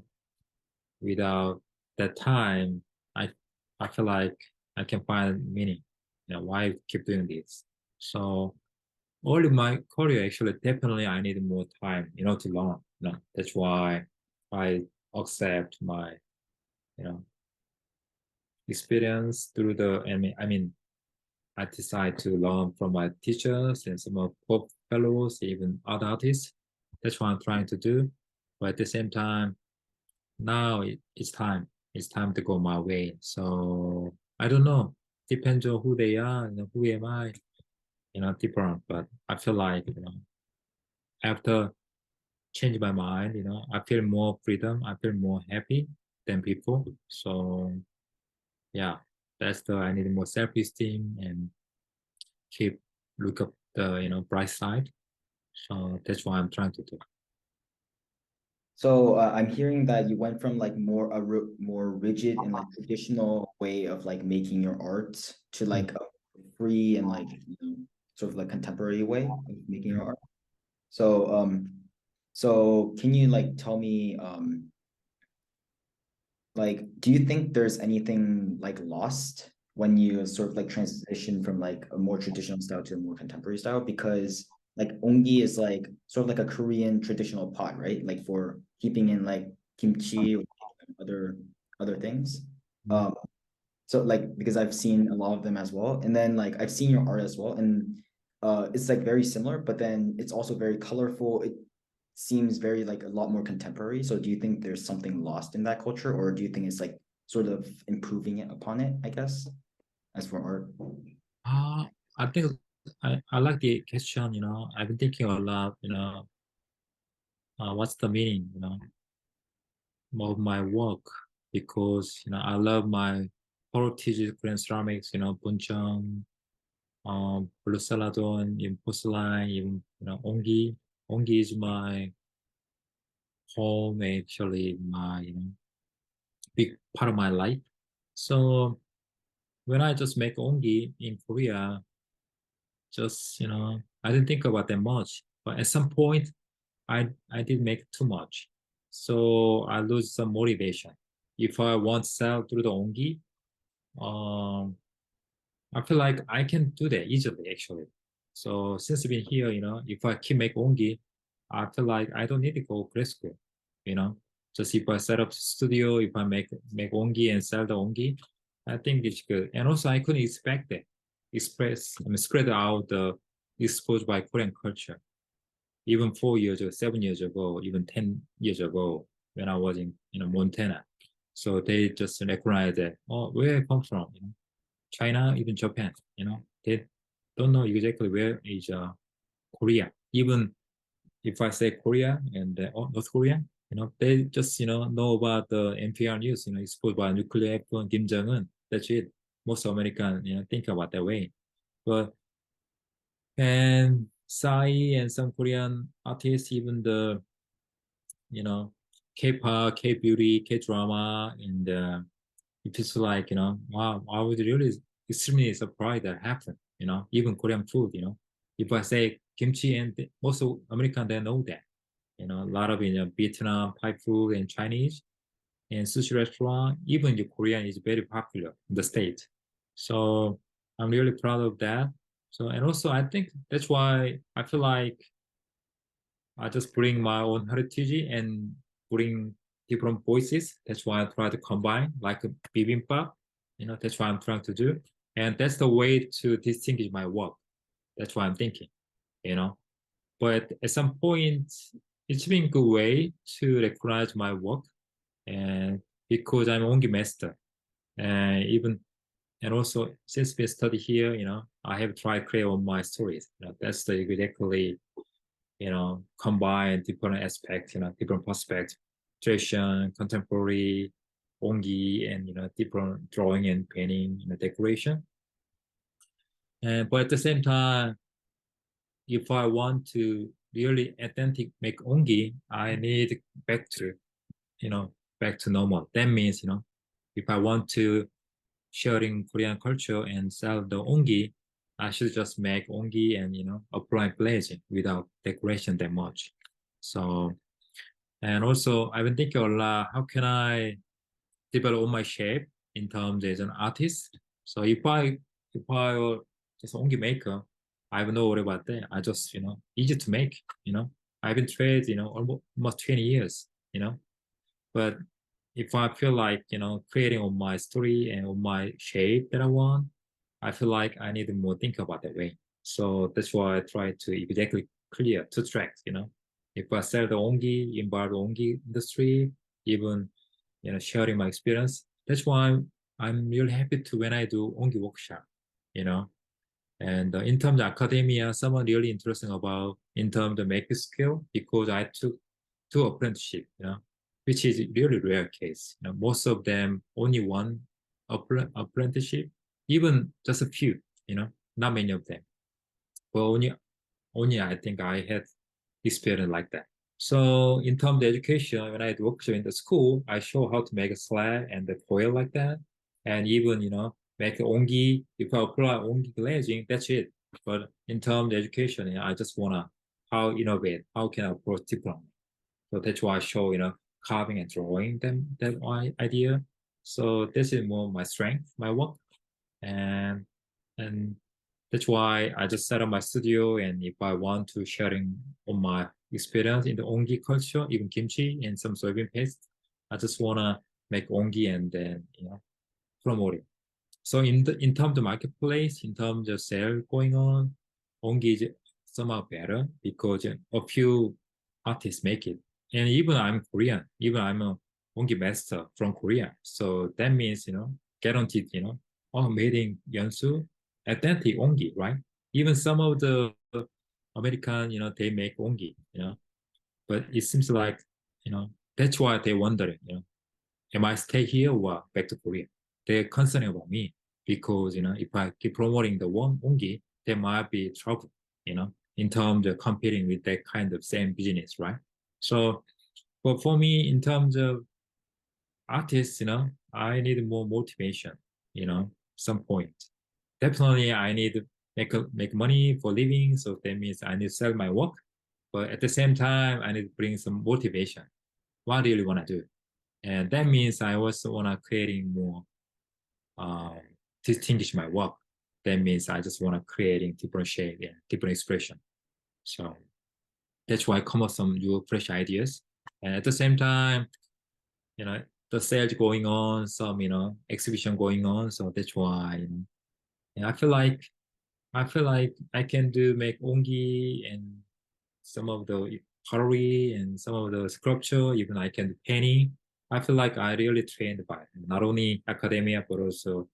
S2: without that time, I I feel like I can find meaning. Why I keep doing this. So early in my career, actually, definitely I need more time, to learn. That's why I accept my, you know, experience through I mean, I decide to learn from my teachers and some of pop fellows, even other artists. That's what I'm trying to do. But at the same time, now it's time. It's time to go my way. So I don't know. Depends on who they are, who am I, different. But I feel like, after change my mind, I feel more freedom. I feel more happy than people. So yeah, I need more self-esteem and keep look up the bright side. So that's what I'm trying to do.
S1: So I'm hearing that you went from like more rigid and like traditional way of like making your art to like
S2: Mm.
S1: a free and like sort of like contemporary way of making your
S2: Mm.
S1: art. So so can you like tell me like do you think there's anything like lost when you sort of like transition from like a more traditional style to a more contemporary style? Because like onggi is like sort of like a Korean traditional pot, right? Like for keeping in like kimchi or other other things.
S2: Mm.
S1: Um, so like because I've seen a lot of them as well, and then like I've seen your art as well, and it's like very similar, but then it's also very colorful. It seems very like a lot more contemporary. So do you think there's something lost in that culture, or do you think it's like sort of improving it upon it, I guess, as for art?
S2: Uh, I think I like the question, I've been thinking a lot, what's the meaning, of my work because, I love my heritage Korean ceramics, buncheong, blue celadon, even porcelain, even, Onggi. Onggi is my home, actually, my, big part of my life. So when I just make Onggi in Korea, just I didn't think about that much. But at some point, I did make too much, so I lose some motivation. If I want to sell through the Onggi, um, I feel like I can do that easily actually. So since I've been here, if I keep make Onggi, I feel like I don't need to go grad school. You know, just if I set up studio, if I make Onggi and sell the Onggi, I think it's good. And also I couldn't expect that spread out the exposed by Korean culture. Even 4 years ago, 7 years ago, even 10 years ago, when I was in Montana. So they just recognize that, oh, where I come from, China, even Japan, they don't know exactly where is Korea. Even if I say Korea and North Korea, they just know about the NPR news, exposed by nuclear weapon Kim Jong Un. That's it. Most American, think about that way. But and Psy and some Korean artists, even the you know K-pop, K-beauty, K-drama, and it is like wow, I was really extremely surprised that happened. Even Korean food. If I say kimchi, and most of American they know that. A lot of Vietnam Thai food and Chinese and sushi restaurant, even the Korean is very popular in the state. So I'm really proud of that. So and also I think that's why I feel like I just bring my own heritage and bring different voices. That's why I try to combine like a bibimbap. That's what I'm trying to do. And that's the way to distinguish my work. That's what I'm thinking, you know. But at some point, it's been a good way to recognize my work and because I'm only master. And even and also since we study here, I have tried create all my stories. That's the exactly combine different aspects, different perspectives, tradition, contemporary, Onggi, and different drawing and painting, decoration. And but at the same time, if I want to really authentic make Onggi, I need back to you know back to normal. That means if I want to sharing Korean culture and sell the Onggi, I should just make Onggi and apply glazing without decoration that much. So and also I've been thinking a lot, how can I develop all my shape in terms as an artist. So if I were just only maker, I have no worry about that. I just easy to make. I've been trade almost 20 years. But if I feel like creating on my story and on my shape that I want, I feel like I need to more think about that way. So that's why I try to exactly clear two tracks. If I sell the Onggi, involve the Onggi industry, even sharing my experience. That's why I'm really happy to when I do Onggi workshop. You know, and in terms of academia, someone really interesting about in terms of making skill because I took two apprenticeship, which is really rare case. Most of them only one apprenticeship, even just a few, not many of them. But only I think I had experience like that. So in terms of education, when I worked in the school, I show how to make a slab and the foil like that. And even, make ongi, if I apply ongi glazing, that's it. But in terms of education, I just wanna how innovate, how can I approach differently. So that's why I show, carving and drawing them that idea. So this is more my strength, my work. And and that's why I just set up my studio. And if I want to sharing on my experience in the Onggi culture, even kimchi and some soybean paste, I just wanna make Onggi and then promote it. So in terms of marketplace, in terms of sale going on, Onggi is somehow better because a few artists make it. And even I'm Korean, even I'm a Onggi master from Korea. So that means, guaranteed, oh, made in Yeonsoo, authentic Onggi, right? Even some of the American, they make Onggi, but it seems like, that's why they're wondering, am I stay here or back to Korea? They're concerned about me because if I keep promoting the one Onggi, there might be trouble, in terms of competing with that kind of same business, right? So, but for me, in terms of artists, I need more motivation, some point. Definitely, I need to make money for living, so that means I need to sell my work. But at the same time, I need to bring some motivation. What do you really want to do? And that means I also want to creating more uh, distinguish my work. That means I just want to creating different shape and different expression. So that's why I come up with some new fresh ideas. And at the same time, you know, the sales going on, some, exhibition going on. So that's why, and I feel like I can make ongi and some of the pottery and some of the sculpture, even I can do painting. I feel like I really trained by not only academia but also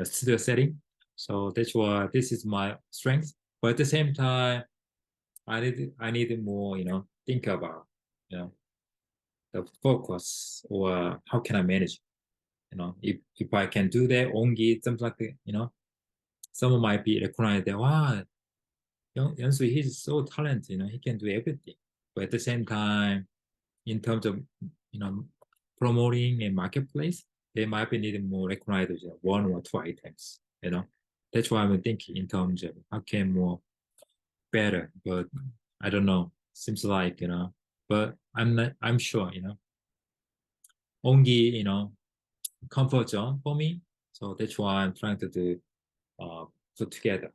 S2: studio setting. So that's why this is my strength. But at the same time, I need more, think about, you know, the focus or how can I manage. If I can do that, ongi something like that, someone might be recognized that wow, Yeonsoo, he's so talented, he can do everything. But at the same time, in terms of promoting a marketplace, they might be needing more recognized one or two items. That's why I'm thinking in terms of how can more better. But I don't know. Seems like but I'm not. I'm sure only comfort zone for me. So that's why I'm trying to do put together.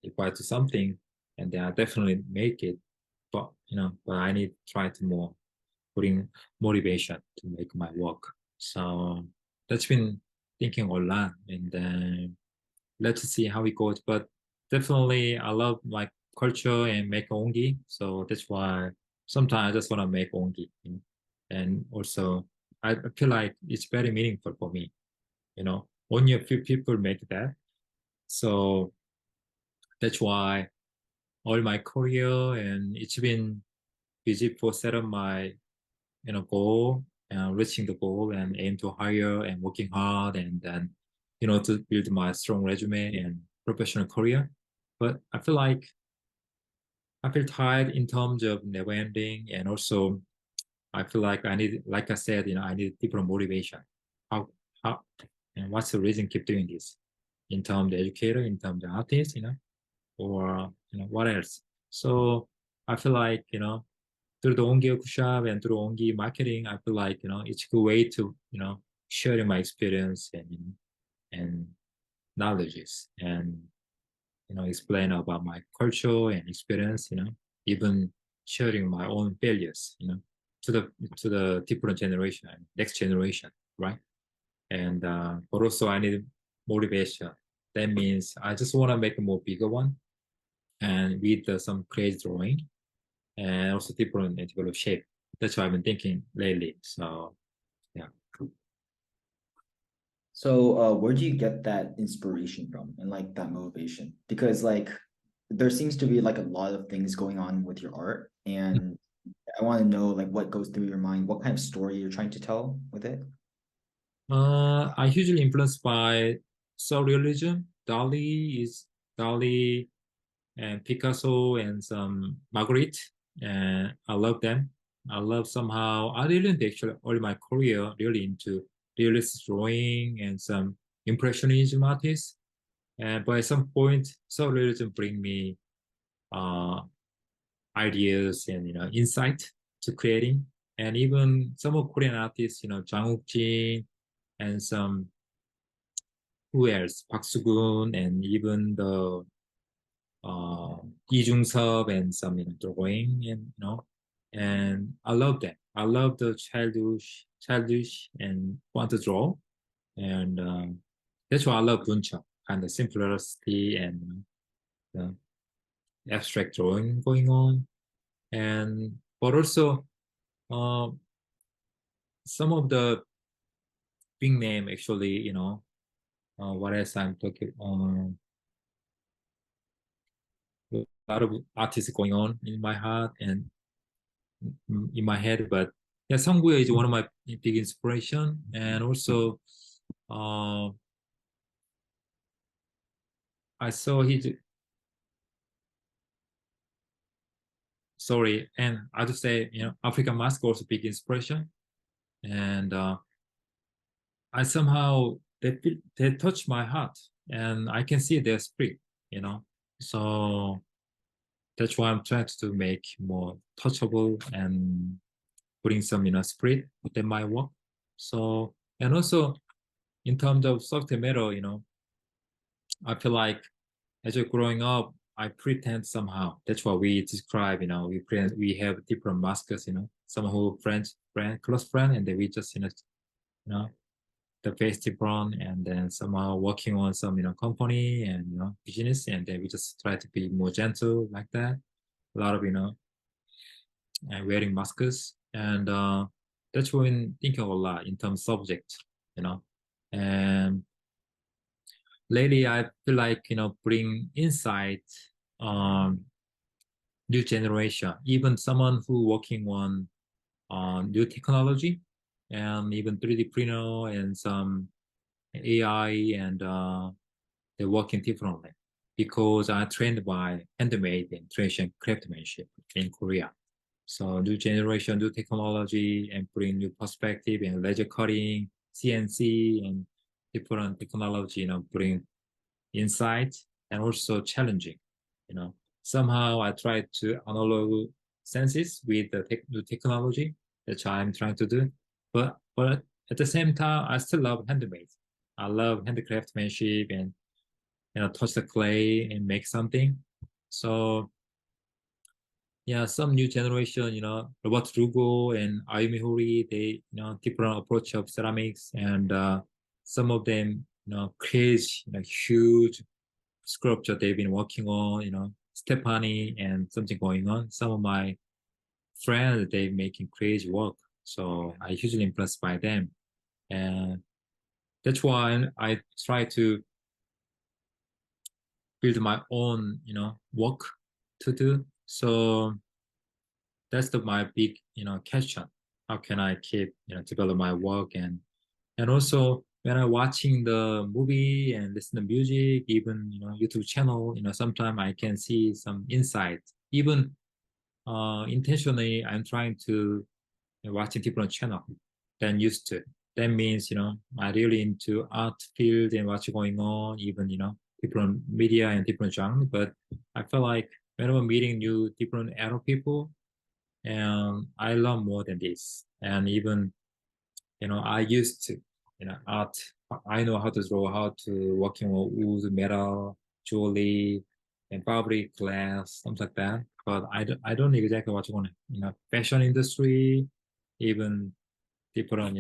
S2: If I do something, and then I definitely make it. But I need to try to more putting motivation to make my work. So that's been thinking a lot, and then let's see how it goes. But definitely, I love my culture and make ongi. So that's why sometimes I just want to make ongi. And also, I feel like it's very meaningful for me. Only a few people make that. So that's why all my career and it's been busy for set up my goal and reaching the goal and aim to hire and working hard and then to build my strong resume and professional career. But I feel tired in terms of never ending, and also I feel like I need, like I said, I need different motivation. How and what's the reason keep doing this in terms of educator, in terms of artist, or what else. So I feel like through the Onggi workshop and through Onggi marketing, I feel like it's a good way to sharing my experience and knowledges and explain about my culture and experience, even sharing my own failures, to the different generation, next generation, right? And but also I need motivation. That means I just want to make a more bigger one and with some crazy drawing and also different develop shape. That's what I've been thinking lately. So yeah.
S1: So, where do you get that inspiration from and like that motivation? Because like there seems to be like a lot of things going on with your art, and I want to know like what goes through your mind, what kind of story you're trying to tell with it.
S2: I usually influenced by surrealism. Dali and Picasso and some Marguerite, and I love them. I love somehow. I really actually early my career really into realist drawing and some impressionism artists. And but at some point, surrealism bring me uh, ideas and insight to creating. And even some of Korean artists, Jang Wook-jin and some who else, Park Soo-gun and even the Lee Jung-sub and some drawing and and I love that. I love the childish and want to draw and that's why I love Buncha, kind of simplicity and the abstract drawing going on and but also uh, some of the big name actually what else I'm talking a lot of artists going on in my heart and in my head. But yeah, Songguye is one of my big inspiration, and also uh, I saw his sorry, and I just say African Mask also big inspiration, and I somehow they touch my heart, and I can see their spirit, you know. So that's why I'm trying to make more touchable and putting some spirit within my work. So and also in terms of subject matter, I feel like as you're growing up, I pretend somehow. That's what we describe, we pretend we have different masks, some who close friend, and then we just, know, the face different, and then somehow working on some, company and, business, and then we just try to be more gentle like that. A lot of, and wearing masks. And that's when thinking a lot in terms of subject, you know. And lately I feel like bring insight on new generation, even someone who working on new technology and even 3D printer and some AI and they're working differently because I trained by handmade and traditional craftsmanship in Korea. So new generation, new technology and bring new perspective and laser cutting, CNC and different technology, bring insight and also challenging. Somehow I try to analog senses with the new technology that I'm trying to do, but at the same time I still love handmade. I love handcraftmanship and touch the clay and make something. So yeah, some new generation, Robert Lugo and Ayumi Hori, they different approach of ceramics and some of them crazy, huge sculpture they've been working on, Stephanie and something going on. Some of my friends, they making crazy work. So I hugely impressed by them. And that's why I try to build my own, work to do. So that's my big, question. How can I keep, develop my work and also when I'm watching the movie and listen to music, even YouTube channel, sometimes I can see some insight. Even intentionally, I'm trying to watch a different channel than used to. That means I really into art field and what's going on, even different media and different genre. But I feel like whenever meeting new different Arab people, and I learn more than this. And even I used to art. I know how to draw, how to working on wood, metal, jewelry, and fabric, glass, something like that. But I don't know exactly what you want. Fashion industry, even different,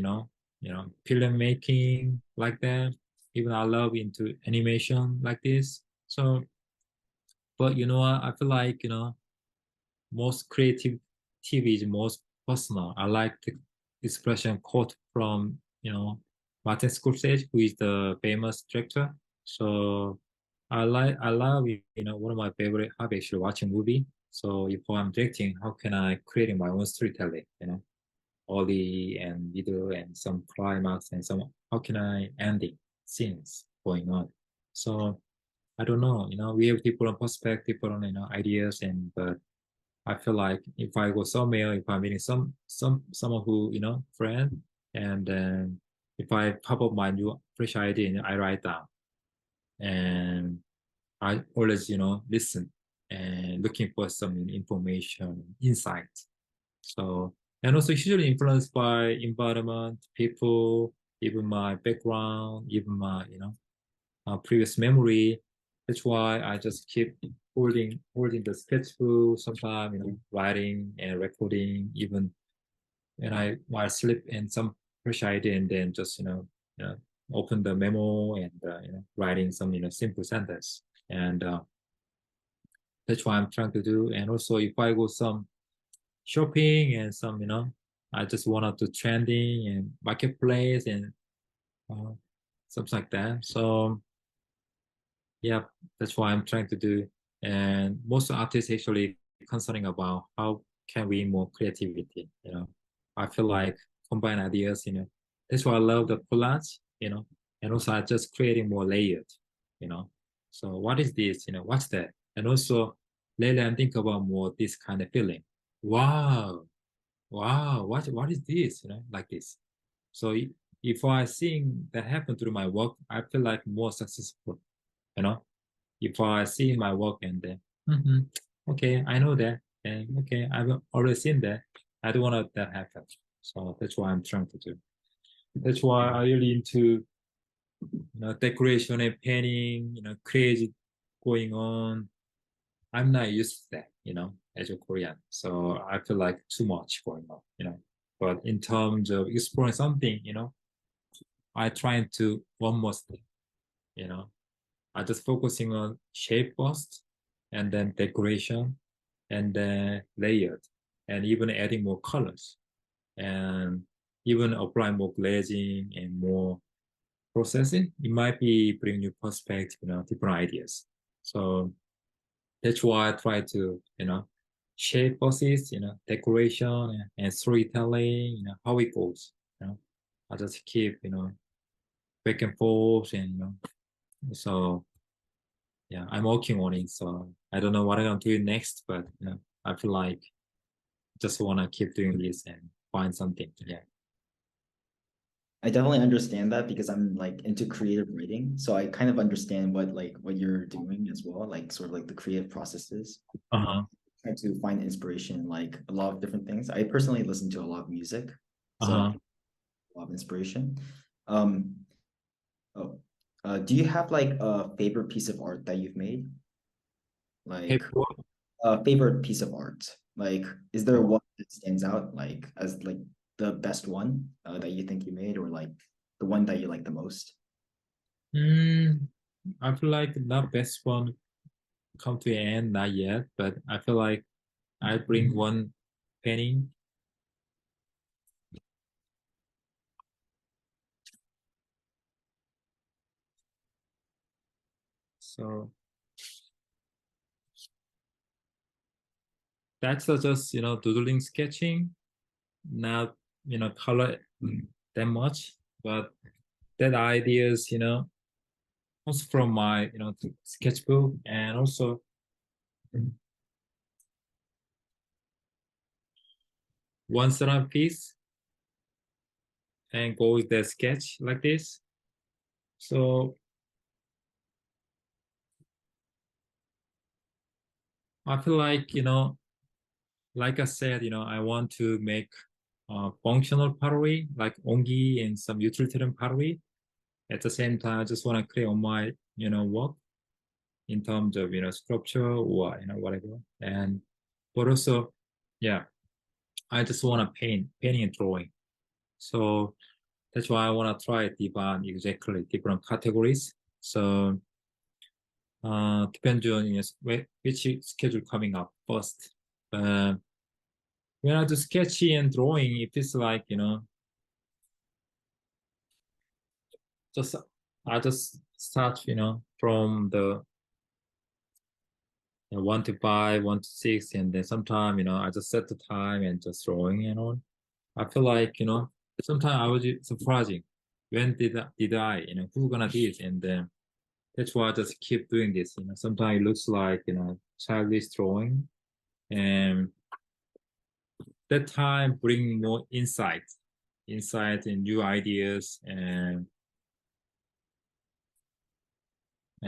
S2: film making like that. Even I love into animation like this. So, but I feel like most creative TV is most personal. I like the expression quote from Martin Scorsese, who is the famous director. So I love one of my favorite hobby actually watching movie. So if I'm directing, how can I create my own storytelling? Early and middle and some climax and some how can I ending scenes going on. So I don't know, we have different perspective, different ideas, and but I feel like if I go somewhere, if I'm meeting someone who friend, and then if I pop up my new fresh idea, I write down, and I always listen and looking for some information, insight. So and also usually influenced by environment, people, even my background, even my previous memory. That's why I just keep holding the sketchbook, sometimes writing and recording, even when I while sleep and some fresh idea, and then just open the memo and writing some simple sentence, and that's what I'm trying to do. And also if I go some shopping and some I just wanted to trending and marketplace and uh, something like that. So yeah, that's what I'm trying to do. And most artists actually concerning about how can we more creativity. I feel like combine ideas. That's why I love the collage. And also I just creating more layered. You know, so what is this? What's that? And also lately I'm thinking about more this kind of feeling. Wow, wow, what is this? Like this. So if I seeing that happen through my work, I feel like more successful. You know if I see my work and then, okay, I know that, and okay, I've already seen that. I don't want that happen. So that's what I'm trying to do. That's why I really into decoration and painting. Crazy going on. I'm not used to that. As a Korean, so I feel like too much going on. But in terms of exploring something, I try to one more thing. You know, I just focusing on shape first, and then decoration, and then layered, and even adding more colors, and even applying more glazing and more processing. It might be bring new perspective, different ideas. So that's why I try to, shape process, decoration and storytelling, how it goes. I just keep, back and forth, and so yeah, I'm working on it. So I don't know what I'm gonna do next, but I feel like just wanna keep doing this and find something. Yeah.
S1: I definitely understand that because I'm like into creative writing. So I kind of understand what you're doing as well, like sort of like the creative processes.
S2: Uh-huh.
S1: Try to find inspiration in like a lot of different things. I personally listen to a lot of music, so I
S2: Uh-huh.
S1: get a lot of inspiration. Um, oh, do you have like a favorite piece of art that you've made? Like
S2: Paper.
S1: a favorite piece of art? Like, is there
S2: Oh.
S1: one that stands out like as like the best one that you think you made, or like the one that you like the most?
S2: Mm, I feel like not best one come to an end, not yet, but I feel like I bring one painting. So that's just, doodling, sketching, not, color that much, but that ideas, also from my, sketchbook, and also one certain piece and go with the sketch like this. So I feel like, like I said, I want to make functional pottery like Onggi and some utilitarian pottery. At the same time, I just want to create on my work in terms of sculpture or whatever. And but also, yeah, I just want to painting and drawing. So that's why I want to try different exactly different categories. So depends on which schedule coming up first. When I do sketching and drawing, it feels like just I just start from the 1 to 5, 1 to 6, and then sometime I just set the time and just drawing. I feel like sometimes I was surprising when did I who gonna do it, and then that's why I just keep doing this. Sometimes it looks like childish drawing, and that time bring more insight and new ideas, and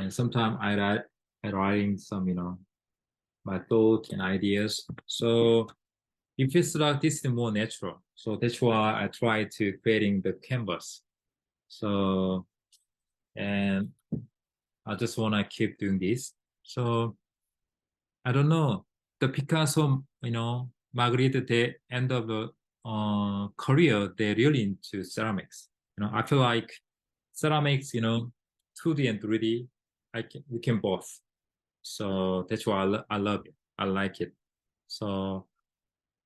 S2: sometimes I writing some my thoughts and ideas. So it feels like this is more natural. So that's why I try to creating the canvas. So and I just wanna keep doing this. So I don't know. The Picasso, Magritte, they end of the career, they're really into ceramics. I feel like ceramics, 2D and 3D, we can both. So that's why I love it. I like it. So,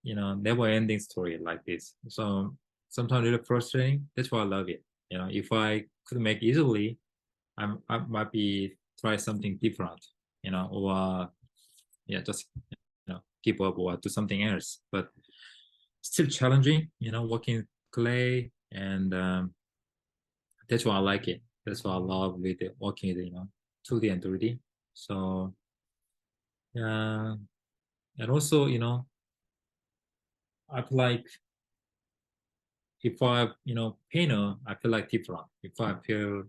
S2: never ending story like this. So sometimes a little frustrating. That's why I love it. If I could make easily, I might be try something different, or yeah, just give up or do something else. But still challenging, working clay, and that's why I like it. That's why I love with it, working with 2D and 3D. So yeah, and also I feel like if I painter, I feel like different. If I feel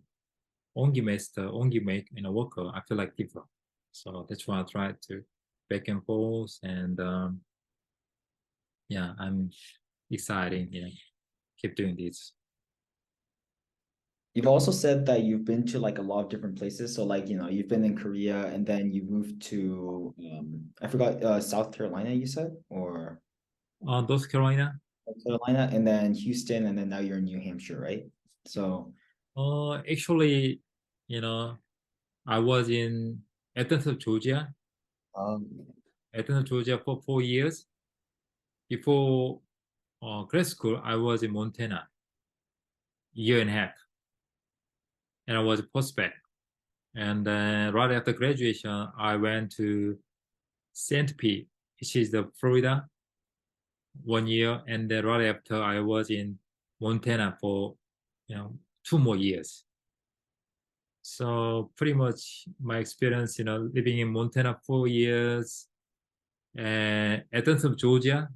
S2: Onggi master, Onggi make worker, I feel like different. So that's why I try to back and forth, and yeah, I'm excited. Keep doing this.
S1: You've also said that you've been to like a lot of different places. So like, you've been in Korea and then you moved to I forgot South Carolina, you said, or
S2: North Carolina.
S1: North Carolina, and then Houston, and then now you're in New Hampshire, right? So
S2: Actually, you know, I was in Atlanta, Georgia.
S1: um
S2: Atlanta, Georgia for 4 years. Before grad school, I was in Montana, year and a half, and I was a postback. And then right after graduation, I went to St. Pete, which is the Florida, 1 year, and then right after I was in Montana for 2 more years. So pretty much my experience, living in Montana 4 years, and Atlanta, Georgia,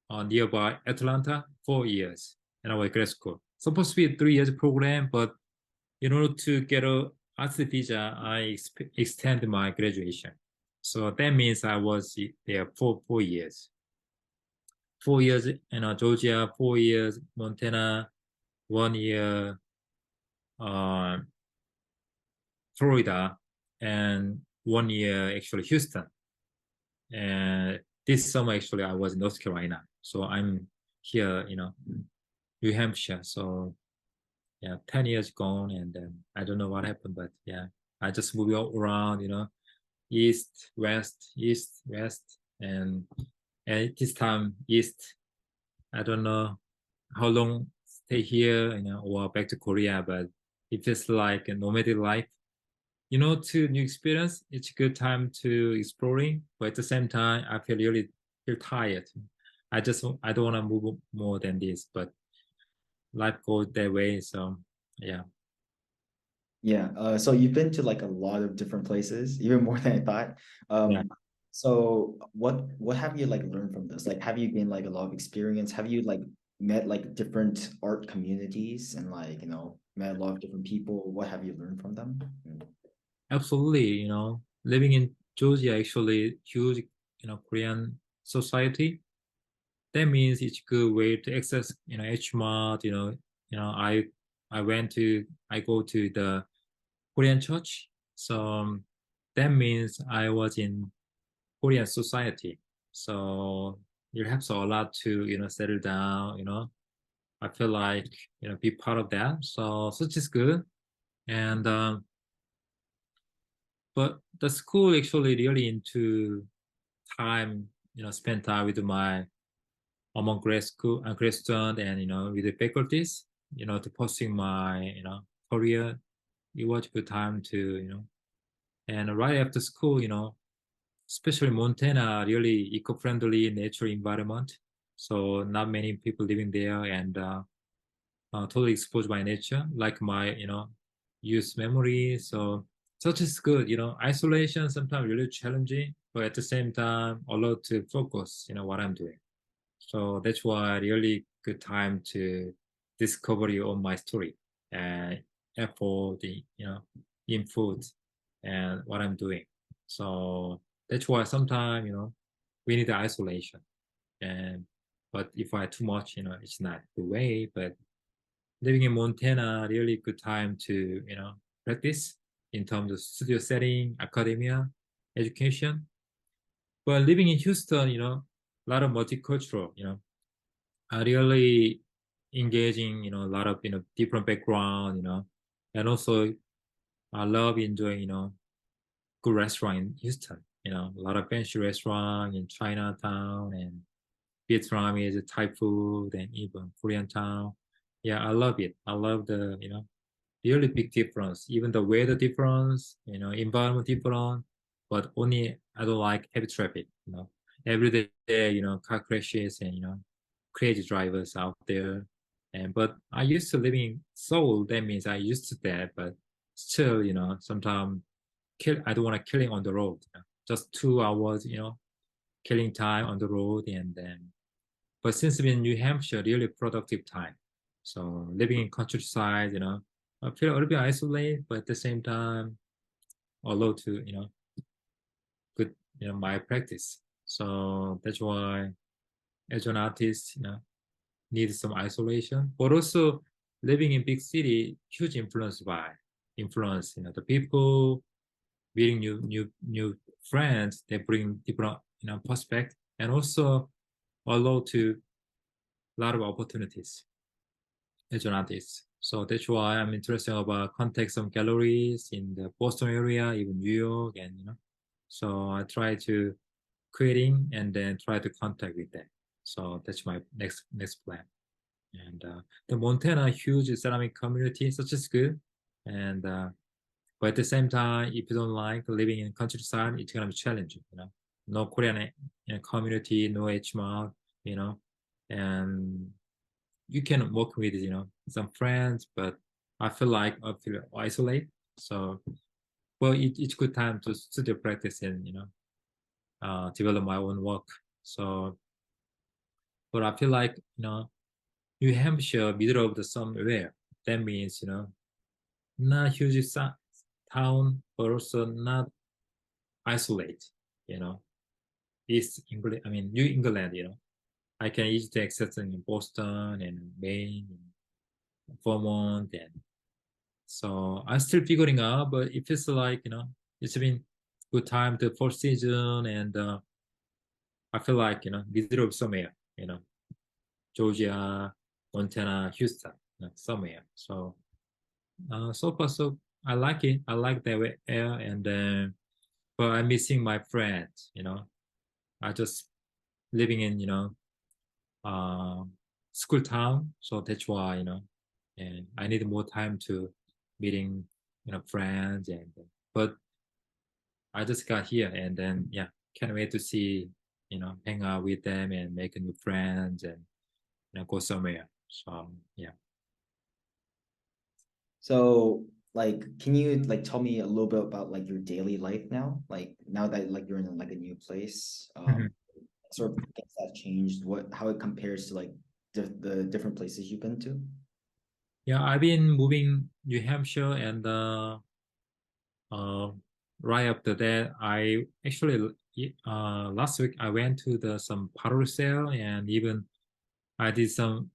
S2: nearby Atlanta, 4 years, and I was grad school. Supposed to be a 3 years program, but in order to get a arts visa, I extended my graduation. So that means I was there for 4 years. 4 years in Georgia, 4 years Montana, 1 year uh, Florida, and 1 year actually Houston. And this summer actually I was in North Carolina, so I'm here, New Hampshire. So yeah, 10 years gone, and then I don't know what happened, but yeah, I just move all around, east, west, and this time east. I don't know how long stay here, or back to Korea, but it feels like a nomadic life. To new experience, it's a good time to exploring, but at the same time, I feel tired. I don't want to move more than this, but life goes that way. So yeah.
S1: yeah, so you've been to like a lot of different places, even more than I thought.
S2: Yeah.
S1: So what have you like learned from this? Like, have you gained like a lot of experience? Have you like met like different art communities and like, met a lot of different people? What have you learned from them?
S2: Absolutely, living in Georgia actually huge, Korean society. that means it's good way to access, HMOD, I go to the Korean church. So that means I was in Korean society. So it helps a lot to, settle down, I feel like, be part of that. So such is good. And, but the school actually really into time, spent time with my among grad school and grad student and, with the faculties, to pursuing my, career. It was a good time to, and right after school, especially Montana, really eco-friendly natural environment. So not many people living there and totally exposed by nature, like my, youth memory. So such is good, isolation sometimes really challenging, but at the same time, a lot to focus, what I'm doing. So that's why really good time to discover your own my story and effort, input and what I'm doing. So that's why sometimes, we need the isolation. And but if I too much, it's not the way. But living in Montana, really good time to, practice in terms of studio setting, academia, education. But living in Houston, a lot of multicultural, are really engaging, a lot of, different background, and also I love enjoying, good restaurant in Houston, a lot of fancy restaurant in Chinatown and Vietnamese Thai food and even Korean town. Yeah, I love it. I love the, really big difference, even the weather difference, environment different, but only I don't like heavy traffic, every day, car crashes and, crazy drivers out there. And but I used to live in Seoul. That means I used to that, but still, sometimes I don't want to killing on the road. Just 2 hours, killing time on the road, and then. But since we're in New Hampshire, really productive time. So living in countryside, I feel a little bit isolated, but at the same time, although to good, my practice. So that's why as an artist, need some isolation, but also living in big city, huge influence, the people, meeting new friends, they bring different, perspective, and also allow to a lot of opportunities as an artist. So that's why I'm interested about contact some galleries in the Boston area, even New York, and so I try to creating and then try to contact with them. So that's my next plan. And the Montana huge ceramic community, such as good. And but at the same time, if you don't like living in countryside, it's gonna be challenging. No Korean community, no HMOD, and you can work with some friends, but I feel isolated. So, well, it's good time to studio practice and develop my own work. So, but I feel like New Hampshire, middle of the somewhere. That means not huge town, but also not isolate. You know, East England. I mean New England. I can easily access in Boston and Maine, and Vermont, and so I'm still figuring out. But it feels like it's been good time the first season, and I feel like middle of somewhere. Georgia, Montana, Houston, somewhere. So so far so I like it. I like the air, and then but I'm missing my friends. I just living in uh, school town, so that's why and I need more time to meeting friends, and but I just got here, and then yeah, can't wait to see hang out with them and make new friends and go somewhere. So yeah.
S1: So like, can you like tell me a little bit about like your daily life now? Like now that like you're in like a new place,
S2: Mhm.
S1: sort of things that changed, how it compares to like the different places you've been to?
S2: Yeah, I've been moving New Hampshire, and uh, right after that, I actually last week I went to the some pottery sale, and even I did some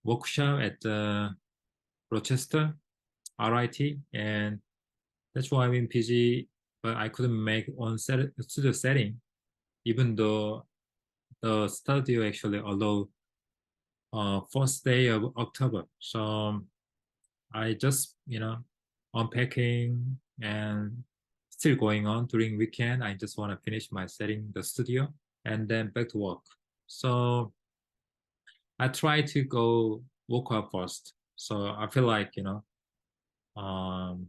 S2: workshop at Rochester RIT, and that's why I've been busy. But I couldn't make on studio setting, even though the studio actually allowed first day of October. So I just unpacking and still going on during weekend. I just want to finish my setting the studio and then back to work. So I try to go work out first. So I feel like um,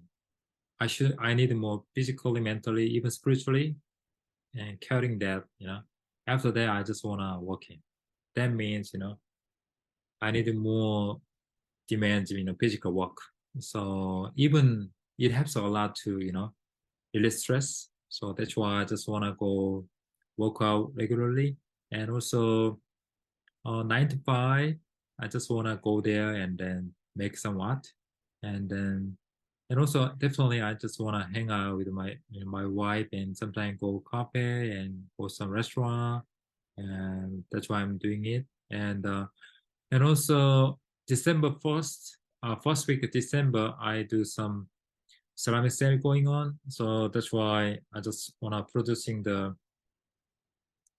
S2: I need more physically, mentally, even spiritually, and carrying that. After that, I just wanna work in. That means I need more demands physical work. So even it helps a lot to release stress. So that's why I just wanna go work out regularly, and also 9 to 5. I just wanna go there and then make some art, and then and also definitely I just wanna hang out with my wife, and sometimes go cafe and go some restaurant, and that's why I'm doing it. And also December 1st, first week of December, I do some ceramic sale going on. So that's why I just wanna producing the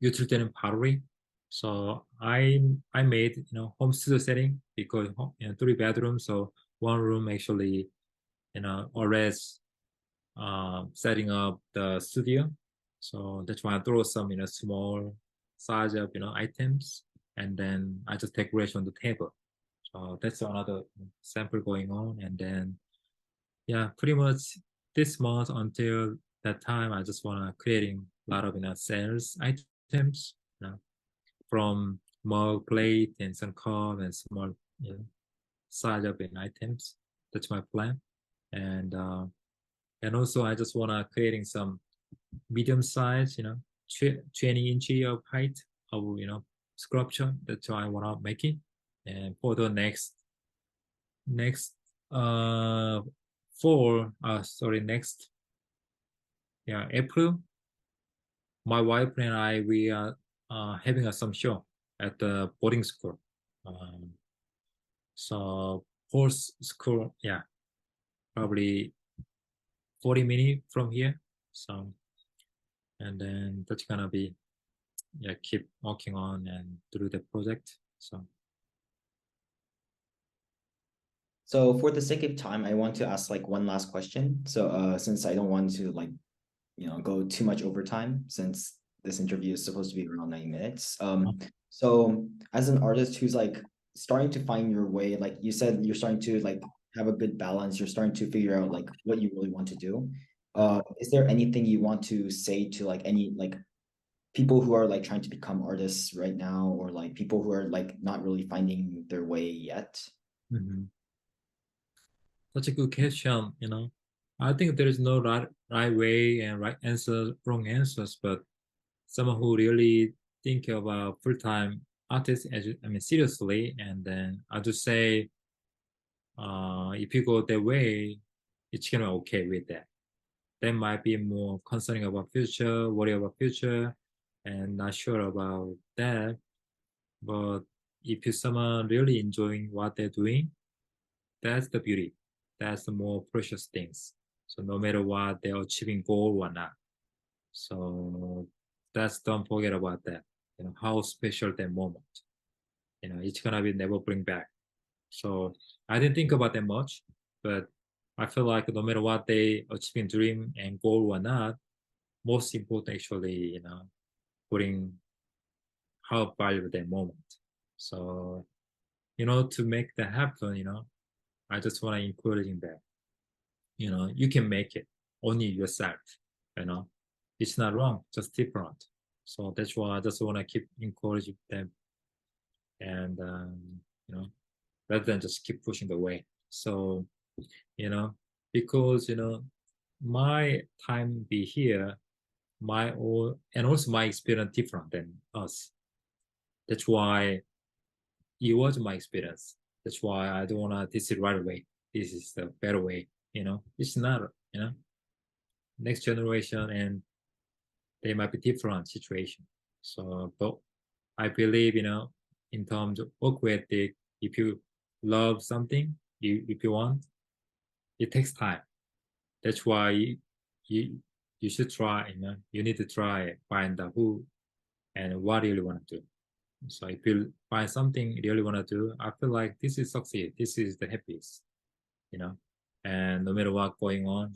S2: utilitarian pottery. So I made home studio setting, because 3 bedrooms, so one room actually already setting up the studio. So that's why I throw some small size of items, and then I just decorate on the table. So that's another sample going on, and then yeah, pretty much this month until that time, I just wanna creating a lot of sales items, from mug, plate, and some cup and small size of items. That's my plan, and also I just wanna creating some medium size, 20 inch of height of sculpture. That's why I wanna make it, and for the next uh next April, my wife and I, we are having some show at the boarding school. Um, so horse school, yeah, probably 40 minutes from here. So, and then that's gonna be, yeah, keep working on and through the project.
S1: So for the sake of time, I want to ask like one last question. So since I don't want to like go too much overtime, since this interview is supposed to be around 90 minutes. So as an artist who's like starting to find your way, like you said, you're starting to like have a good balance, you're starting to figure out like what you really want to do. Is there anything you want to say to like any like people who are like trying to become artists right now, or like people who are like not really finding their way yet?
S2: Mhm. Such a good question. I think there is no right way and right answer, wrong answers, but someone who really think about full-time artist, seriously, and then I just say, if you go that way, it's gonna be okay with that. They might be more concerning about future, worry about future, and not sure about that. But if you someone really enjoying what they're doing, that's the beauty. That's the more precious things. So no matter what they're achieving goal or not. So that's, don't forget about that. How special that moment. It's gonna be never bring back. So I didn't think about that much, but I feel like no matter what they achieving dream and goal or not, most important actually, putting how valuable that moment. So, to make that happen, I just want to encourage that. You can make it only yourself. You know, it's not wrong, just different. So that's why I just want to keep encouraging them, and rather than just keep pushing the way. So you know, because my time be here, my own, and also my experience different than us. That's why it was my experience. That's why I don't wanna this is right away. This is the better way. It's not. Next generation, and they might be different situation. So, but I believe, in terms of work ethic, if you love something, if you want, it takes time. That's why you you should try. You need to try find out who and what you really want to do. So if you find something you really want to do, I feel like this is succeed. This is the happiest. You know, and no matter what going on,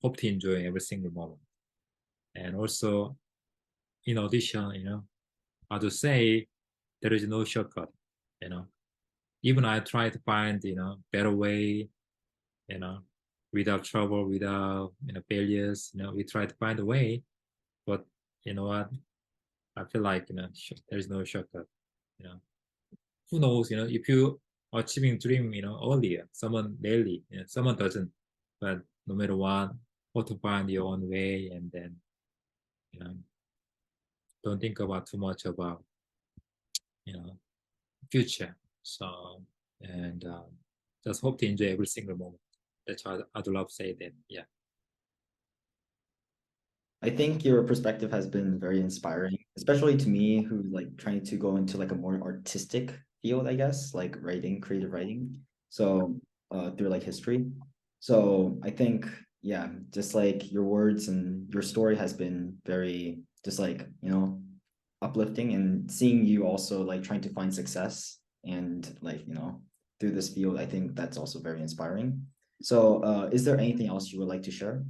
S2: hope to enjoy every single moment. And also, in addition, I to say there is no shortcut. You know, even I try to find better way. You know, without trouble, without failures. We try to find a way, but you know what? I feel like there is no shortcut. You know, who knows? If you achieving dream, earlier, someone rarely, someone doesn't. But no matter what, how to find your own way, and then you know, don't think about too much about you know future. So and just hope to enjoy every single moment. That's why I'd love to say that. Yeah.
S1: I think your perspective has been very inspiring, especially to me who like trying to go into like a more artistic field, I guess, like writing, creative writing. So through like history. So I think, yeah, just like your words and your story has been very just like, uplifting, and seeing you also like trying to find success and like, through this field, I think that's also very inspiring. So is there anything else you would like to share?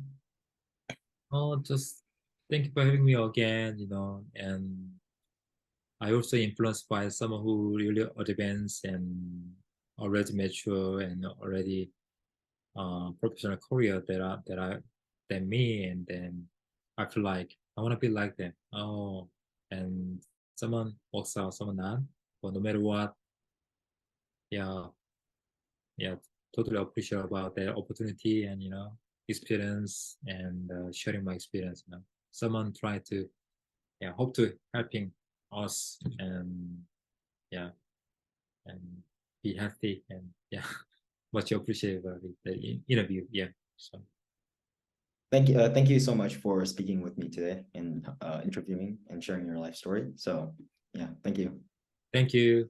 S2: Oh, just thank you for having me again. And I also influenced by someone who really advanced and already mature and already professional career than me, and then I feel like I want to be like them. Oh, and someone works out, someone not. But no matter what, yeah, yeah, totally appreciate about the opportunity and experience and sharing my experience. Someone try to hope to helping us and yeah and be healthy and yeah much appreciate about the interview. Yeah. So
S1: Thank you so much for speaking with me today and interviewing and sharing your life story. So, yeah, thank you.
S2: thank you.